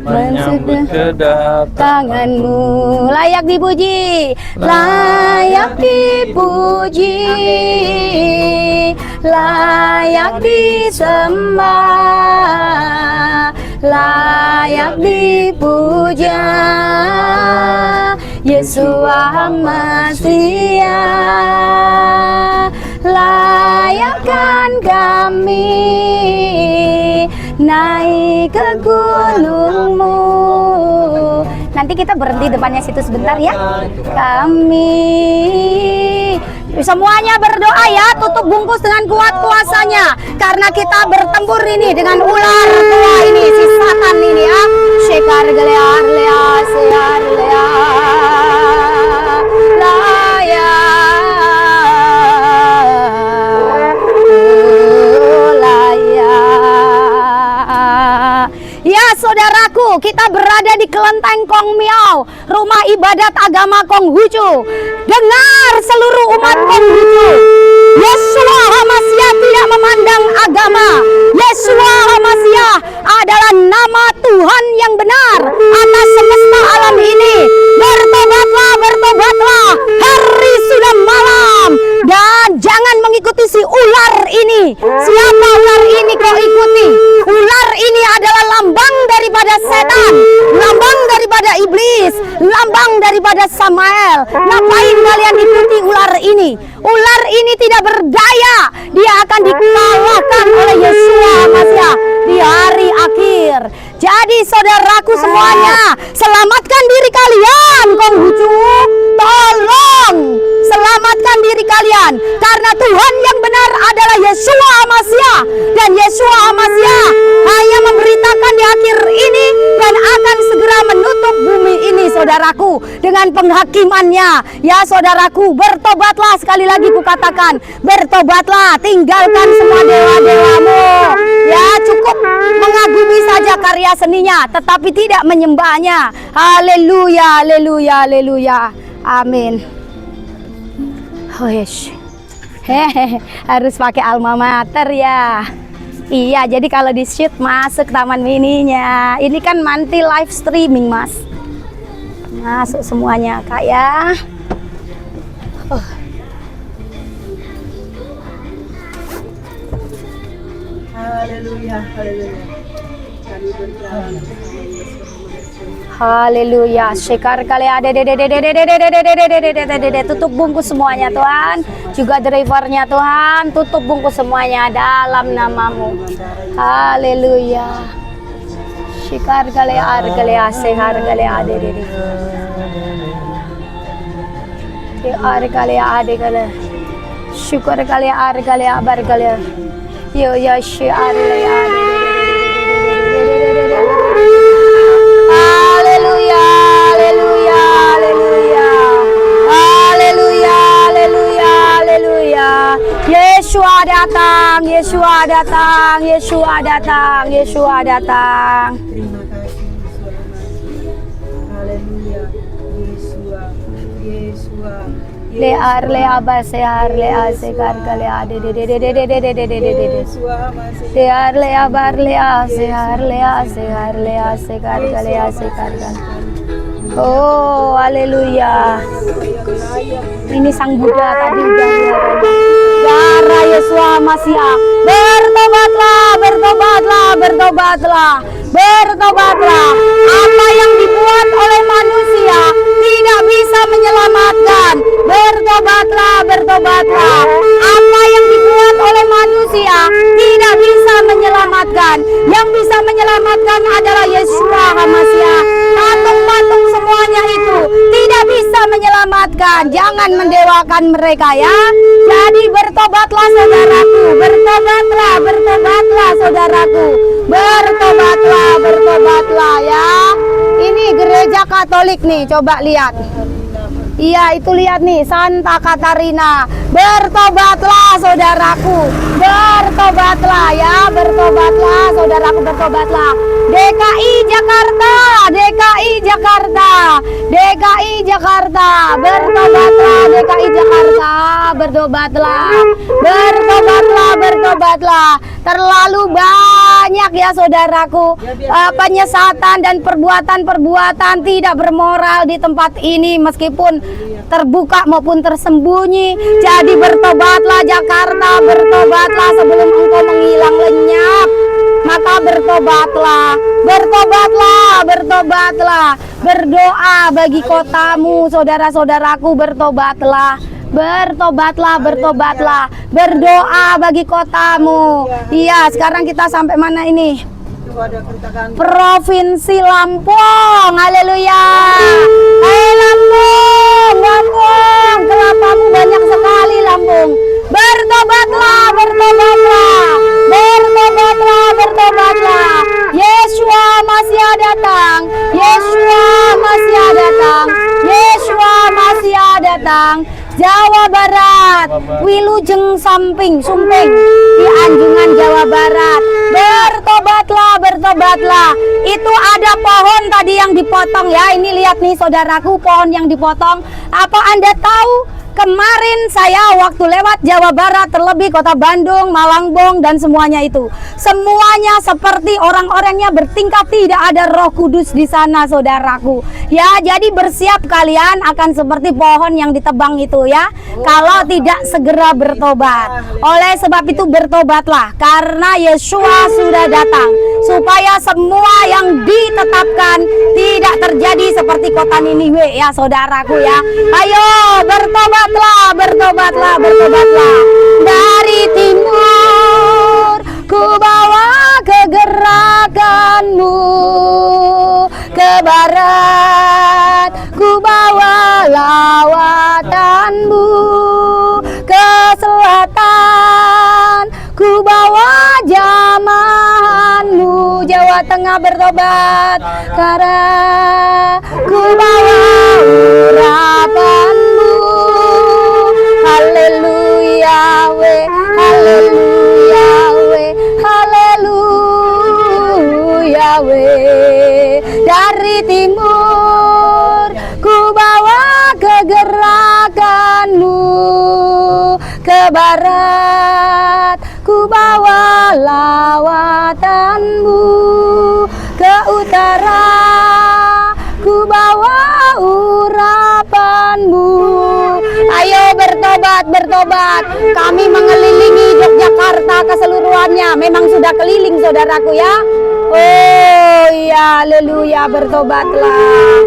menyambut kedatanganmu. Layak dipuji, layak dipuji, layak disembah, layak dipuja. Yeshua HaMashiach, layakkan kami naik ke gunungmu. Nanti kita berhenti depannya situ sebentar ya. Kami semuanya berdoa ya, tutup bungkus dengan kuat kuasanya. Karena kita bertempur ini dengan ular tua ini, si Satan ini ya. Shekar gelear lea sear lea. Saudaraku, kita berada di kelenteng Kong Miao, rumah ibadat agama Konghucu. Dengar seluruh umat Konghucu, Yeshua HaMashiach tidak memandang agama. Yeshua HaMashiach adalah nama Tuhan yang benar atas semesta alam ini. Bertobatlah, bertobatlah. Hari sudah malam. Dan jangan mengikuti si ular ini. Siapa ular ini kau ikuti? Ular ini adalah lambang daripada setan, lambang daripada iblis, lambang daripada Samael. Ngapain kalian ikuti ular ini? Ular ini tidak berdaya. Dia akan dikalahkan oleh Yeshua HaMashiach di hari akhir. Jadi saudaraku semuanya, selamatkan diri kalian, Konghucu. Tolong selamatkan diri kalian, karena Tuhan yang benar adalah Yeshua HaMashiach. Dan Yeshua HaMashiach hanya memberitakan di akhir ini dan akan segera menutup bumi ini, saudaraku, dengan penghakimannya. Ya saudaraku, bertobatlah, sekali lagi kukatakan, bertobatlah, tinggalkan semua dewa-dewamu. Ya, cukup mengagumi saja karya seninya, tetapi tidak menyembahnya. Haleluya, haleluya, haleluya. Amin. Oh yes. Hehehe, harus pakai alma mater ya. Iya, jadi kalau di shoot masuk taman mininya. Ini kan Manti live streaming, Mas. Masuk semuanya, Kak ya. Haleluya, haleluya. Kami berjalan bersama Yesus. Haleluya. Sekar kali ada tutup bungkus semuanya Tuhan. Juga drivernya Tuhan, tutup bungkus semuanya dalam namamu. Haleluya. Sekar kali ada sekar kali ada kali ada kali. Syukur kali ada kali abar kali. Yo ya syar kali ada. Haleluya, haleluya, haleluya. Haleluya, haleluya, haleluya. Yeshua datang, Yeshua datang, Yeshua datang, Yeshua datang. Terima kasih, Yeshua. Haleluya, Yeshua, Yeshua. Lear le abasehar le asekar kale ade Yeshua masih. lear le abar le asehar le asehar le asekar kale asekar kale. Oh, haleluya. Ini sang Buddha tadi udah darah Yeshua Masiah. Bertobatlah, bertobatlah, bertobatlah, bertobatlah. Apa yang dibuat oleh manusia tidak bisa menyelamatkan. Bertobatlah, bertobatlah. Apa yang dibuat oleh manusia tidak bisa menyelamatkan. Yang bisa menyelamatkan adalah Yeshua Masiah. Patung-patung semuanya itu tidak bisa menyelamatkan. Jangan mendewakan mereka ya. Jadi bertobatlah saudaraku, bertobatlah, bertobatlah saudaraku. Bertobatlah, bertobatlah ya. Ini gereja Katolik nih, coba lihat. Iya, itu lihat nih, Santa Katarina. Bertobatlah saudaraku, bertobatlah ya, bertobatlah saudaraku, bertobatlah. DKI Jakarta, DKI Jakarta, DKI Jakarta, bertobatlah DKI Jakarta, bertobatlah, bertobatlah, bertobatlah. Terlalu banyak ya saudaraku penyesatan dan perbuatan-perbuatan tidak bermoral di tempat ini meskipun terbuka maupun tersembunyi. Jadi bertobatlah Jakarta, bertobatlah sebelum engkau menghilang lenyap. Maka bertobatlah, bertobatlah, bertobatlah. Berdoa bagi kotamu, saudara-saudaraku, bertobatlah. Bertobatlah, bertobatlah. Berdoa bagi kotamu. Iya, sekarang kita sampai mana ini? Provinsi Lampung. Haleluya. Hai Lampung, Lampung. Kelapamu banyak sekali Lampung. Bertobatlah, bertobatlah. Bertobatlah, bertobatlah. Yeshua Masiah datang. Yeshua Masiah datang. Yeshua Masiah datang. Jawa Barat, Wilujeng Samping, Sumping di Anjungan Jawa Barat. Bertobatlah, bertobatlah. Itu ada pohon tadi yang dipotong ya. Ini lihat nih saudaraku, pohon yang dipotong. Apa Anda tahu? Kemarin saya waktu lewat Jawa Barat, terlebih kota Bandung, Malangbong dan semuanya itu, semuanya seperti orang-orangnya bertingkat tidak ada Roh Kudus di sana, saudaraku. Ya, jadi bersiap kalian akan seperti pohon yang ditebang itu ya. Kalau tidak segera bertobat. Oleh sebab itu bertobatlah karena Yeshua sudah datang supaya semua yang ditetapkan tidak terjadi seperti kota Niniwe ya, saudaraku ya. Ayo bertobat. Bertobatlah, bertobatlah. Dari timur ku bawa kegerakanmu, ke barat ku bawa lawatanmu, ke selatan ku bawa jamahanmu. Jawa Tengah bertobat, karena ku bawa urapanmu. Haleluya we, haleluya we, haleluya we. Dari timur ku bawa kegerakanmu, ke barat, ku bawa lawatanmu. Ke utara, ku bawa urapanmu. Ayo bertobat, bertobat. Kami mengelilingi Yogyakarta keseluruhannya. Memang sudah keliling saudaraku ya. Oh iya, haleluya, bertobatlah.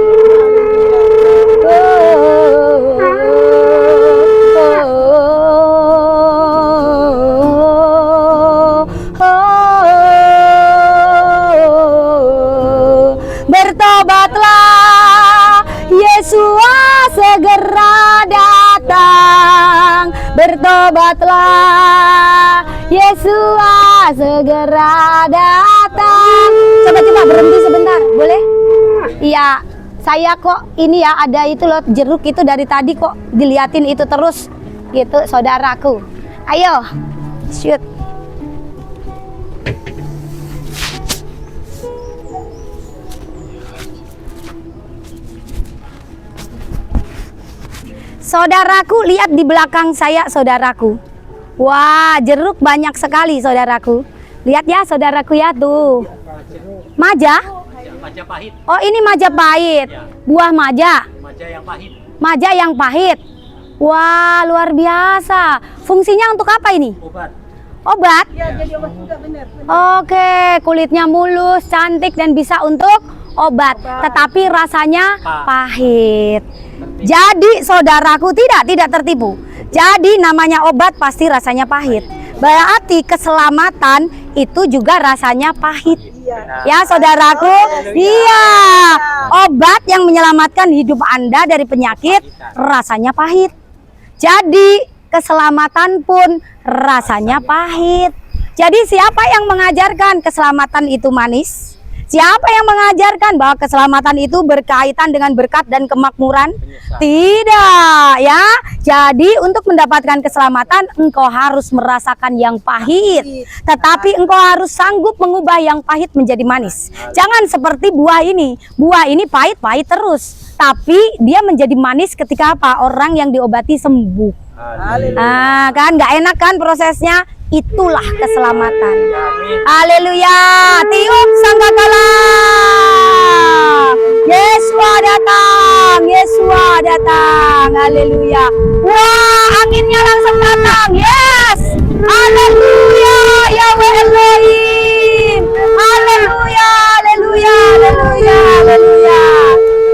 Bertobatlah, Yesus segera datang. Bertobatlah, Yesus segera datang. Coba berhenti sebentar, boleh? Iya, saya kok ini ya ada itu loh jeruk itu dari tadi kok diliatin itu terus gitu saudaraku. Ayo, shoot. Saudaraku, lihat di belakang saya, saudaraku. Wah, jeruk banyak sekali, saudaraku. Lihat ya, saudaraku ya, tuh. Maja? Maja pahit. Oh, ini maja pahit. Buah maja. Maja yang pahit. Maja yang pahit. Wah, luar biasa. Fungsinya untuk apa ini? Obat. Obat? Ya, jadi obat juga benar. Oke, kulitnya mulus, cantik, dan bisa untuk obat. Tetapi rasanya pahit. Jadi saudaraku tidak tertipu. Jadi namanya obat pasti rasanya pahit. Berarti keselamatan itu juga rasanya pahit. Ya saudaraku, iya. Obat yang menyelamatkan hidup Anda dari penyakit rasanya pahit. Jadi keselamatan pun rasanya pahit. Jadi siapa yang mengajarkan keselamatan itu manis? Siapa yang mengajarkan bahwa keselamatan itu berkaitan dengan berkat dan kemakmuran? Tidak, ya. Jadi untuk mendapatkan keselamatan engkau harus merasakan yang pahit. Tetapi engkau harus sanggup mengubah yang pahit menjadi manis. Jangan seperti buah ini. Buah ini pahit-pahit terus. Tapi dia menjadi manis ketika apa? Orang yang diobati sembuh. Nah, kan nggak enak kan prosesnya? Itulah keselamatan. Haleluya. Tiup sangkakala. Yesua datang. Yesua datang. Haleluya. Wah, anginnya langsung datang. Yes. Haleluya. Yahweh Elohim. Haleluya. Haleluya. Haleluya. Haleluya.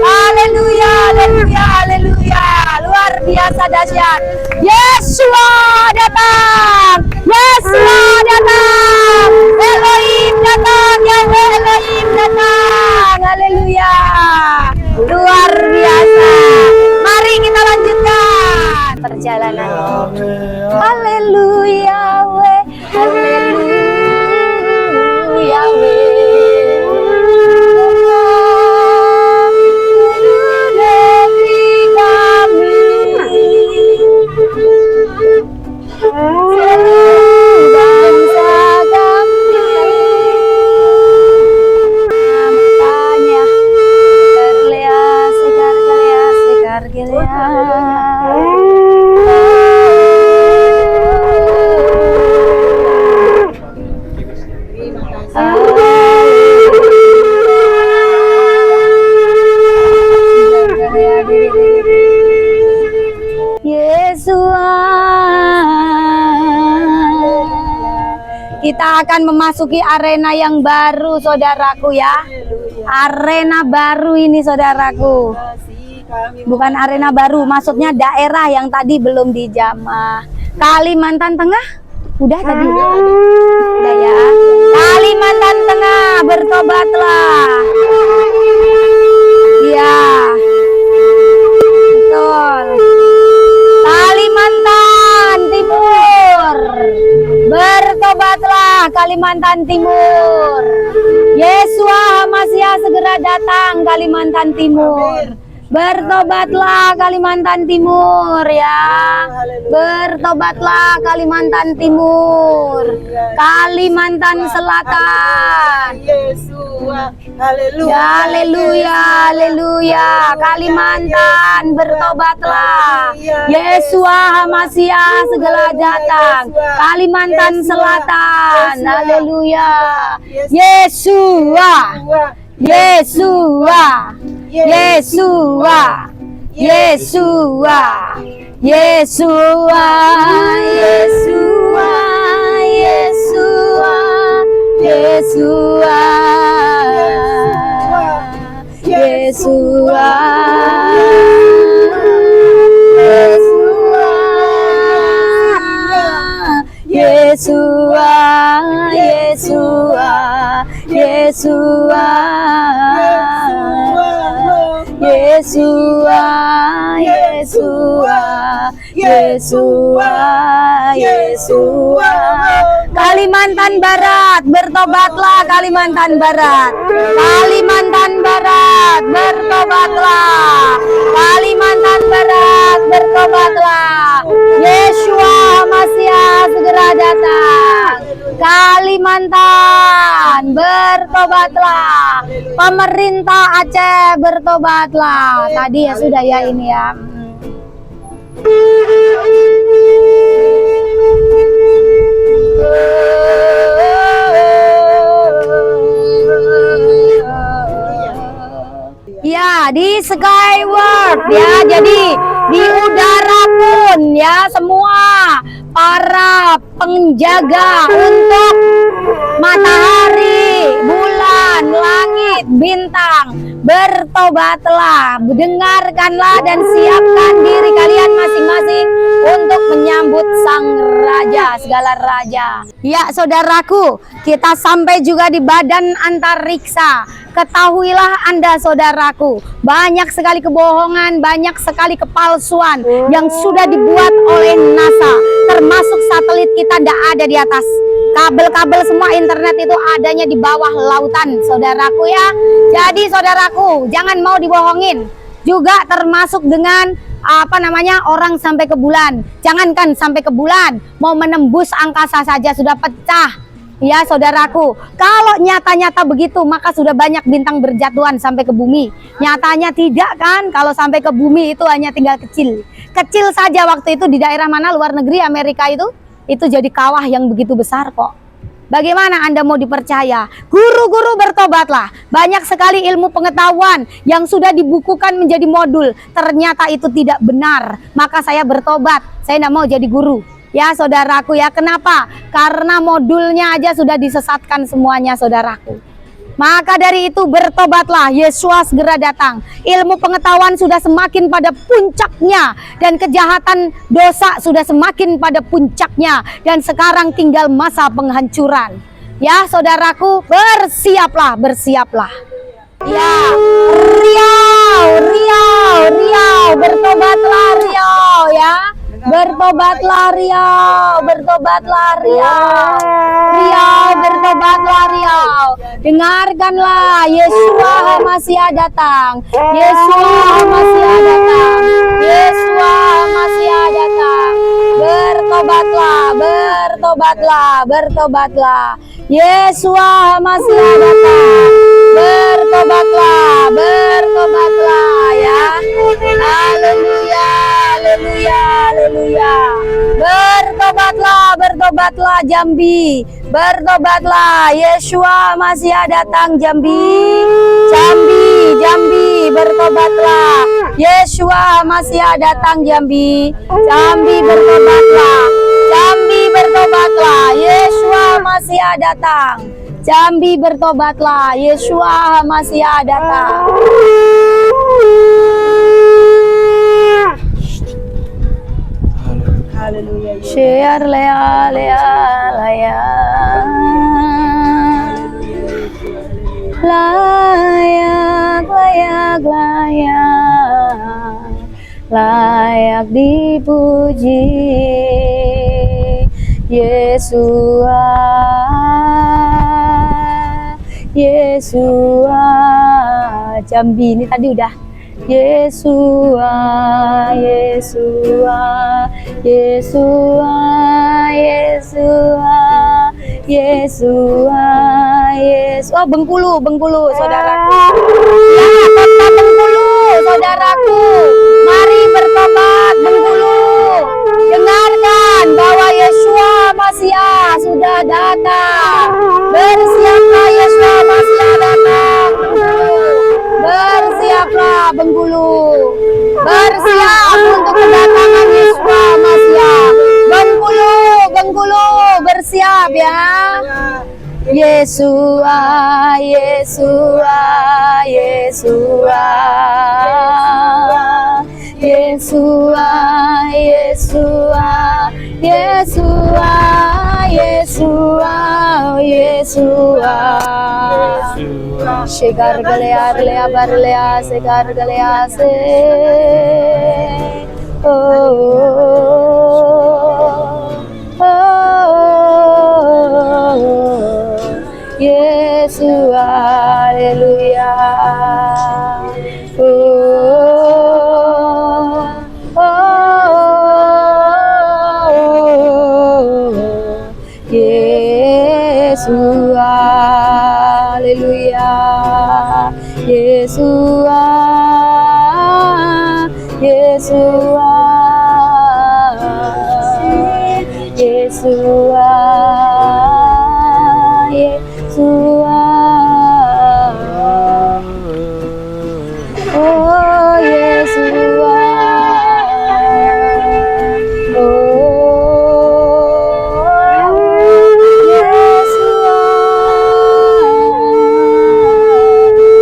Haleluya. Haleluya. Haleluya. Luar biasa dahsyat. Yesua datang. Yesua datang. Elohim datang. Yahweh Elohim datang. Haleluya. Luar biasa. Mari kita lanjutkan perjalanan. Haleluya. Haleluya. Kita akan memasuki arena yang baru, saudaraku ya. Arena baru ini, saudaraku. Bukan arena baru, maksudnya daerah yang tadi belum dijamah. Kalimantan Tengah, udah tadi. Udah ya. Kalimantan Tengah, bertobatlah. Iya. Betul. Kalimantan Timur, bertobatlah Kalimantan Timur. Yesua Hamasya segera datang Kalimantan Timur. Bertobatlah Kalimantan Timur ya. Bertobatlah Kalimantan Timur. Kalimantan Selatan. Haleluya. Haleluya, haleluya. Kalimantan bertobatlah. Yesua Hamasia segera datang. Kalimantan Selatan. Haleluya. Yesua. Yesua. Yesua. Yesua. Yesua. Yesua. Yesua. Yesua. Yesua. Yesua. Yesua. Yesua. Yesua. Yesua. Yesua. Yesua. Kalimantan Barat, bertobatlah Kalimantan Barat. Kalimantan Barat, bertobatlah. Kalimantan Barat, bertobatlah. Yesua Hamasia segera datang. Kalimantan, bertobatlah. Pemerintah Aceh, bertobatlah. Tadi ya sudah ya ini ya. Ya, di Skyward ya, jadi di udara pun ya semua para penjaga untuk matahari, bulan, langit, bintang, bertobatlah, dengarkanlah dan siapkan diri kalian masing-masing untuk menyambut sang raja, segala raja. Ya saudaraku, kita sampai juga di badan antariksa. Ketahuilah Anda saudaraku, banyak sekali kebohongan, banyak sekali kepalsuan yang sudah dibuat oleh NASA. Termasuk satelit kita tidak ada di atas. Kabel-kabel semua internet itu adanya di bawah lautan saudaraku ya. Jadi saudaraku, jangan mau dibohongin. Juga termasuk dengan orang sampai ke bulan. Jangankan sampai ke bulan, mau menembus angkasa saja sudah pecah. Ya saudaraku, kalau nyata-nyata begitu maka sudah banyak bintang berjatuhan sampai ke bumi. Nyatanya tidak kan, kalau sampai ke bumi itu hanya tinggal kecil. Kecil saja waktu itu di daerah mana luar negeri Amerika itu jadi kawah yang begitu besar kok. Bagaimana Anda mau dipercaya? Guru-guru bertobatlah. Banyak sekali ilmu pengetahuan yang sudah dibukukan menjadi modul. Ternyata itu tidak benar. Maka saya bertobat. Saya tidak mau jadi guru. Ya saudaraku ya, kenapa? Karena modulnya aja sudah disesatkan semuanya saudaraku. Maka dari itu bertobatlah, Yesus segera datang. Ilmu pengetahuan sudah semakin pada puncaknya dan kejahatan dosa sudah semakin pada puncaknya dan sekarang tinggal masa penghancuran. Ya saudaraku, bersiaplah, bersiaplah. Ya, Riau, bertobatlah Riau ya. Bertobatlah Riau, bertobatlah Riau. Riau, bertobatlah Riau. Dengarkanlah, Yesua Hamasia datang. Yesua Hamasia datang. Yesua Hamasia datang. Bertobatlah, bertobatlah, bertobatlah. Yesua Hamasia datang. Bertobatlah, bertobatlah ya. Haleluya, haleluya, haleluya. Bertobatlah, bertobatlah Jambi. Bertobatlah, Yesua masih datang Jambi. Jambi, Jambi, bertobatlah. Yesua masih datang Jambi. Jambi, bertobatlah. Jambi, bertobatlah. Yesua masih datang. Jambi, bertobatlah. Yesua masih datang. Haleluya. Share lea lea lea. Layak, layak, layak, layak dipuji Yesua, Yesua. Jambi ini tadi udah Yesua, Yesua, Yesua, Yesua, Yesua, Yesus. Oh, Bengkulu, saudaraku. Ya, kota Bengkulu, saudaraku. Mari bertobat, Bengkulu. Dengarkan bahwa Yeshua Masiah sudah datang. Bersiaplah, Yeshua Masiah datang, Bengkulu. Bersiaplah, Bengkulu. Bersiap untuk kedatangan Yeshua Masiah. Bengkulu, bersiap ya. Yeshua, Yeshua, Yeshua, Yeshua, Yeshua, Yeshua, Yeshua, Yeshua. Shegar galea galea barlea, segar galea se. Yesus, haleluya. Yesus, haleluya. Yesus, Yesus, Yesus, oh Yesus,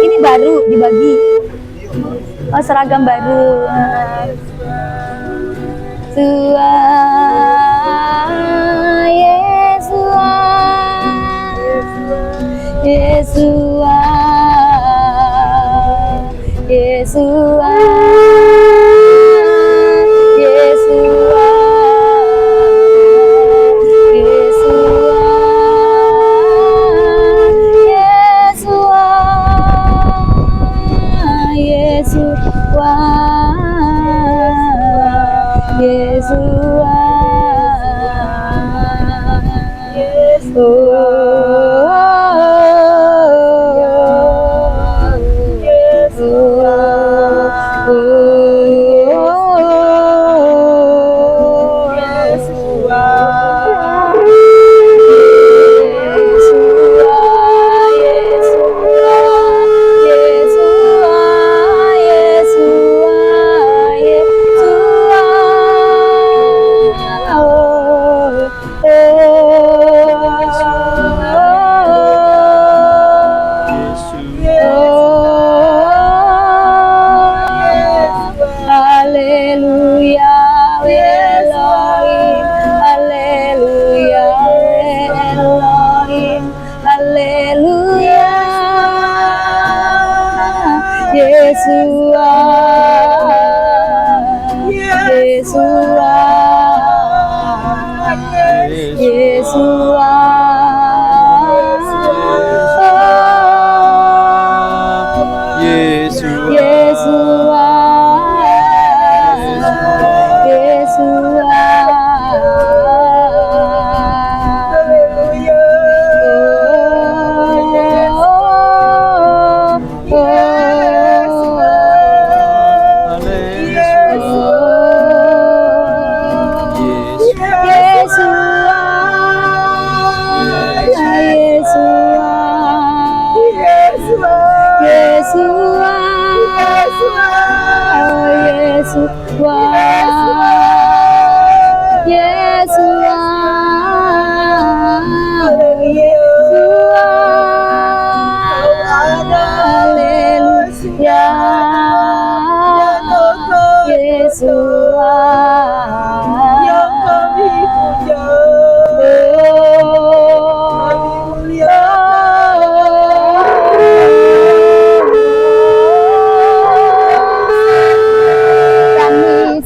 ini baru dibagi, oh seragam baru. Yesus, Yesus, kami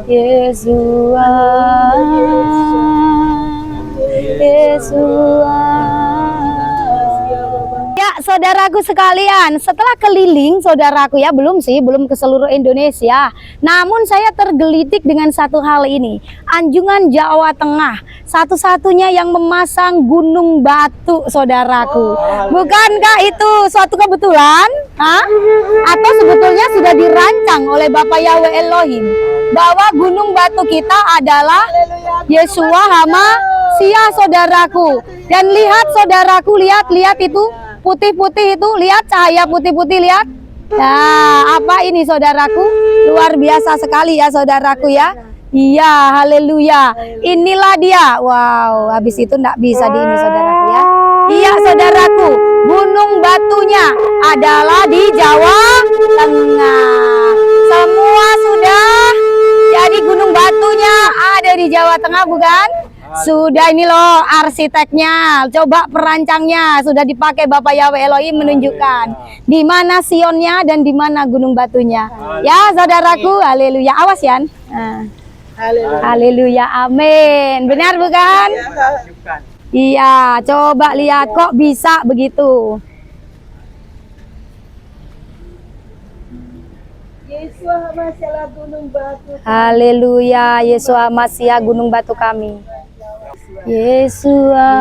Yesua, Yesua. Ya, saudaraku sekalian, setelah keliling saudaraku ya, belum ke seluruh Indonesia. Namun saya tergelitik dengan satu hal ini. Anjungan Jawa Tengah, satu-satunya yang memasang gunung batu saudaraku. Bukankah itu suatu kebetulan? Hah? Atau sebetulnya sudah dirancang oleh Bapak Yahweh Elohim bahwa gunung batu kita adalah Yeshua HaMashiach saudaraku. Dan lihat saudaraku, lihat itu putih-putih itu, lihat cahaya putih-putih, lihat. Nah, apa ini saudaraku? Luar biasa sekali ya saudaraku ya. Iya, haleluya. Inilah dia. Wow, habis itu enggak bisa di ini saudaraku ya. Iya saudaraku, gunung batunya adalah di Jawa Tengah. Semua sudah jadi gunung batunya ada di Jawa Tengah, bukan? Sudah, ini loh arsiteknya, coba perancangnya sudah dipakai Bapak Yahweh Elohim menunjukkan di mana Sionnya dan di mana gunung batunya. Ya saudaraku, haleluya. Awas ya. Nah. Haleluya, amin. Benar bukan? Iya, coba lihat kok bisa begitu. Yesua HaMashiach gunung batu. Haleluya, Yesua HaMashiach gunung batu kami. Yesua.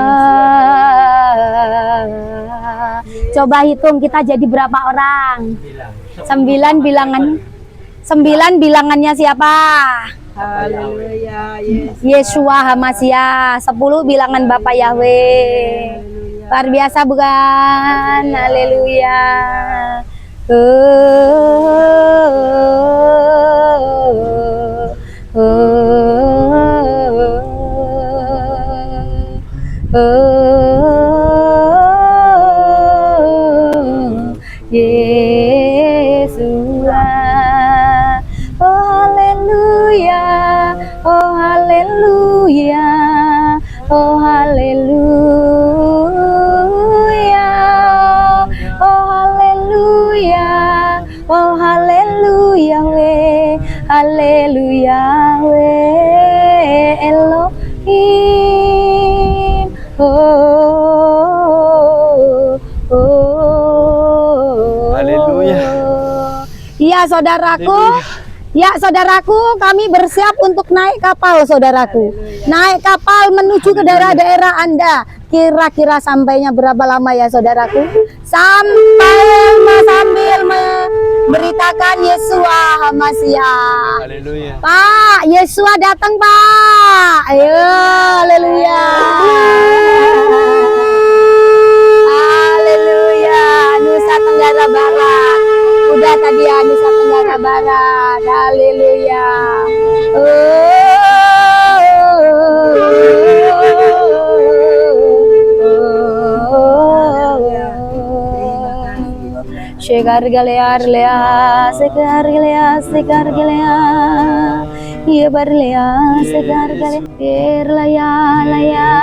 Coba hitung kita jadi berapa orang? 9 bilangan. 9 bilangannya siapa? Haleluya, Yeshua HaMashiach. 10 bilangan Bapak Yahweh. Luar biasa bukan? Haleluya. Yesua. Oh haleluya, oh haleluya, oh haleluya, oh haleluya, oh haleluya we, haleluya we Elohim. Haleluya. Iya saudaraku. Ya saudaraku, kami bersiap untuk naik kapal saudaraku. Naik kapal menuju ke daerah-daerah Anda. Kira-kira sampainya berapa lama ya saudaraku? Sambil memberitakan Yeshua HaMashiach. Haleluya. Pak, Yeshua datang Pak. Ayo, haleluya. Haleluya, Nusa Tenggara Barat. Udah tadi ya, Nusa Tenggara Barat. Haleluya. Sekar galea, sekar galea, sekar galea. Iya barlea, sekar galea, laya, laya.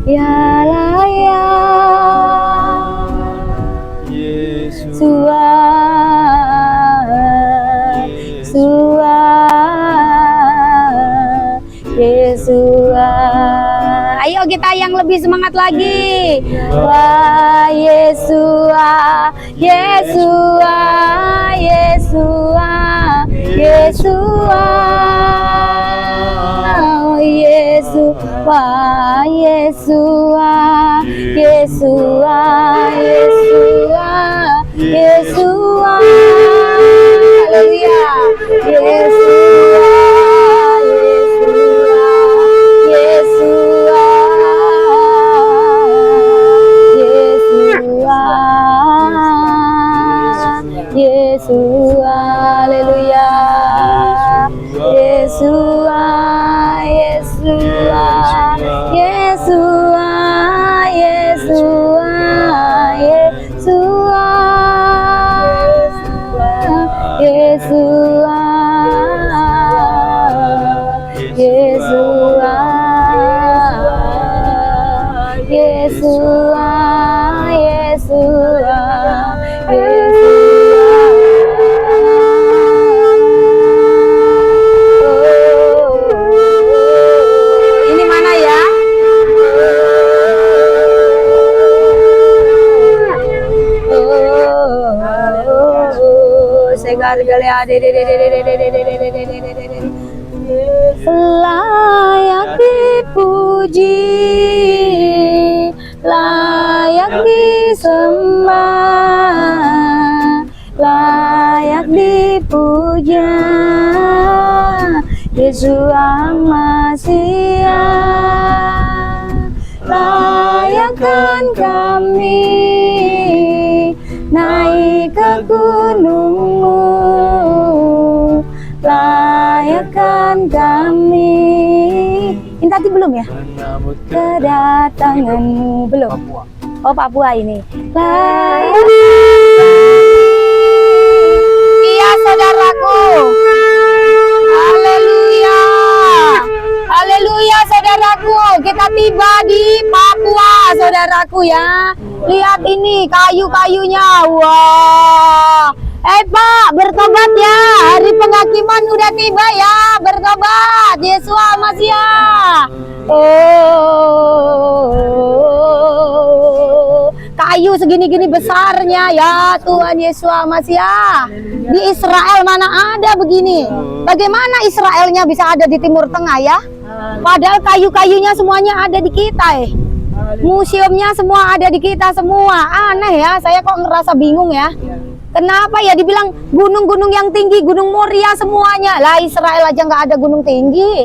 Ya laya. Yesua, Yesua. Ayo kita yang lebih semangat lagi. Wah Yesua, Yesua, Yesua, Yesua. Oh Yesua, Yesua, Yesua, Yesua, Yesua. Haleluya. Yesua. Yesua, haleluya. Yesua, Yesua, Yesua, Yesua, Yesua, Yesua, Yesua, Yesua, Yesua, Yesua. Layak dipuji, layak disembah, layak dipuja, Yesus Masiah. Layakkan kami naik ke gunung-Mu, layakkan kami. Ini tadi belum ya? Kedatangan-Mu belum? Oh, Papua ini. Iya, saudaraku. Haleluya. Haleluya, saudaraku. Kita tiba di Papua, saudaraku ya. Lihat ini kayu-kayunya. Wah. Pak, bertobat ya. Hari penghakiman udah tiba ya. Bertobat. Yesus Masiah. Oh. Kayu segini-gini besarnya ya Tuhan Yesus Masiah. Di Israel mana ada begini? Bagaimana Israelnya bisa ada di Timur Tengah ya? Padahal kayu-kayunya semuanya ada di kita. Museumnya semua ada di kita semua. Aneh ya, saya kok ngerasa bingung ya. Kenapa ya dibilang gunung-gunung yang tinggi, Gunung Moria semuanya. Lah Israel aja nggak ada gunung tinggi.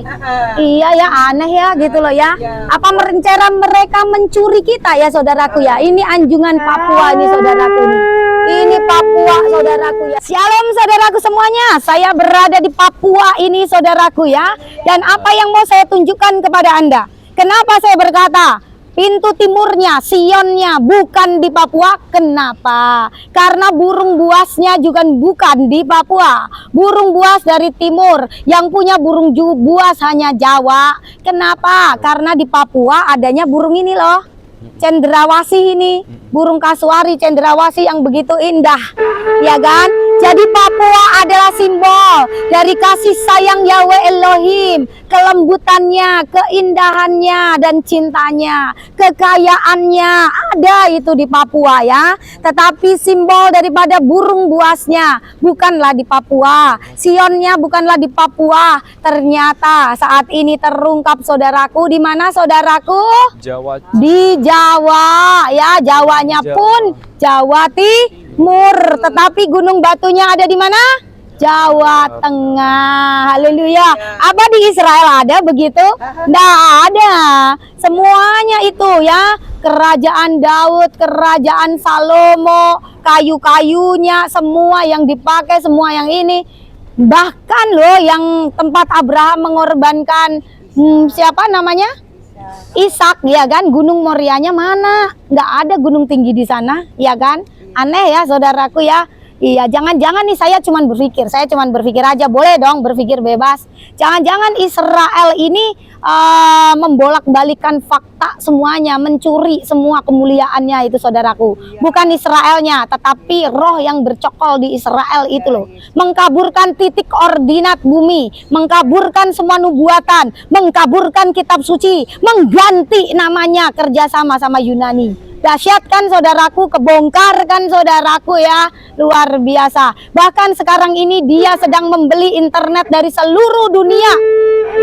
Iya ya, aneh ya gitu loh ya. Apa merencana mereka mencuri kita ya saudaraku ya. Ini anjungan Papua ini saudaraku ini. Ini Papua saudaraku ya. Shalom saudaraku semuanya. Saya berada di Papua ini saudaraku ya. Dan apa yang mau saya tunjukkan kepada Anda? Kenapa saya berkata pintu timurnya, Sionnya bukan di Papua? Kenapa? Karena burung buasnya juga bukan di Papua. Burung buas dari timur. Yang punya burung buas hanya Jawa. Kenapa? Karena di Papua adanya burung ini loh, cendrawasih ini. Burung kasuari cendrawasih yang begitu indah, ya kan? Jadi Papua adalah simbol dari kasih sayang Yahweh Elohim, kelembutannya, keindahannya, dan cintanya, kekayaannya ada itu di Papua ya. Tetapi simbol daripada burung buasnya bukanlah di Papua, Sionnya bukanlah di Papua. Ternyata saat ini terungkap saudaraku, di mana saudaraku? Jawa. Di Jawa ya, Jawanya pun Jawa Timur, tetapi gunung batunya ada di mana? Jawa Tengah. Haleluya. Apa di Israel ada begitu? Nggak ada. Semuanya itu ya, kerajaan Daud, kerajaan Salomo, kayu-kayunya semua yang dipakai, semua yang ini. Bahkan loh yang tempat Abraham mengorbankan siapa namanya? Ishak ya kan, Gunung Morianya mana? Nggak ada gunung tinggi di sana, ya kan? Aneh ya saudaraku ya. Iya, jangan-jangan nih saya cuman berpikir aja, boleh dong berpikir bebas. Jangan-jangan Israel ini membolak-balikan fakta semuanya, mencuri semua kemuliaannya itu saudaraku. Bukan Israelnya, tetapi roh yang bercokol di Israel itu loh. Mengkaburkan titik ordinat bumi, mengkaburkan semua nubuatan, mengkaburkan kitab suci, mengganti namanya kerjasama sama Yunani. Dahsyat kan saudaraku, kebongkar kan saudaraku ya, luar biasa. Bahkan sekarang ini dia sedang membeli internet dari seluruh dunia.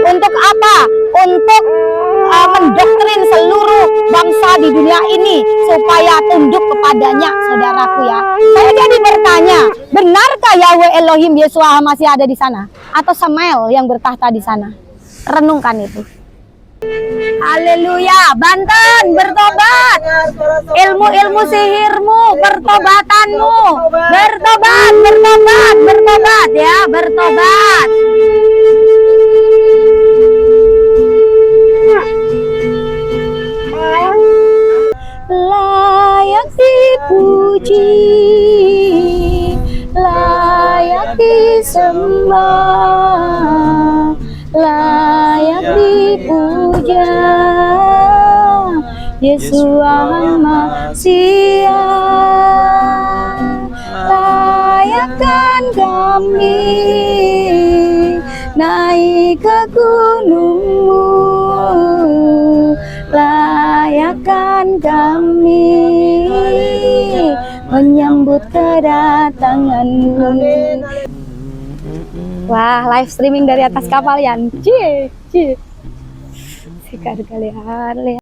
Untuk apa? Untuk mendoktrin seluruh bangsa di dunia ini supaya tunduk kepadanya saudaraku ya. Saya jadi bertanya, benarkah Yahweh Elohim Yesus masih ada di sana? Atau Samael yang bertahta di sana? Renungkan itu. Haleluya, Banten bertobat. Ilmu-ilmu sihirmu, pertobatanmu, bertobat ya, bertobat. Layak dipuji, layak disembah, layak dipuja, Yesus Masiah. Layakkan kami naik ke gunung-Mu, layakkan kami menyambut kedatangan-Mu. Wah, live streaming dari atas kapal ya. Cie, cie. Sikar kalian lihat.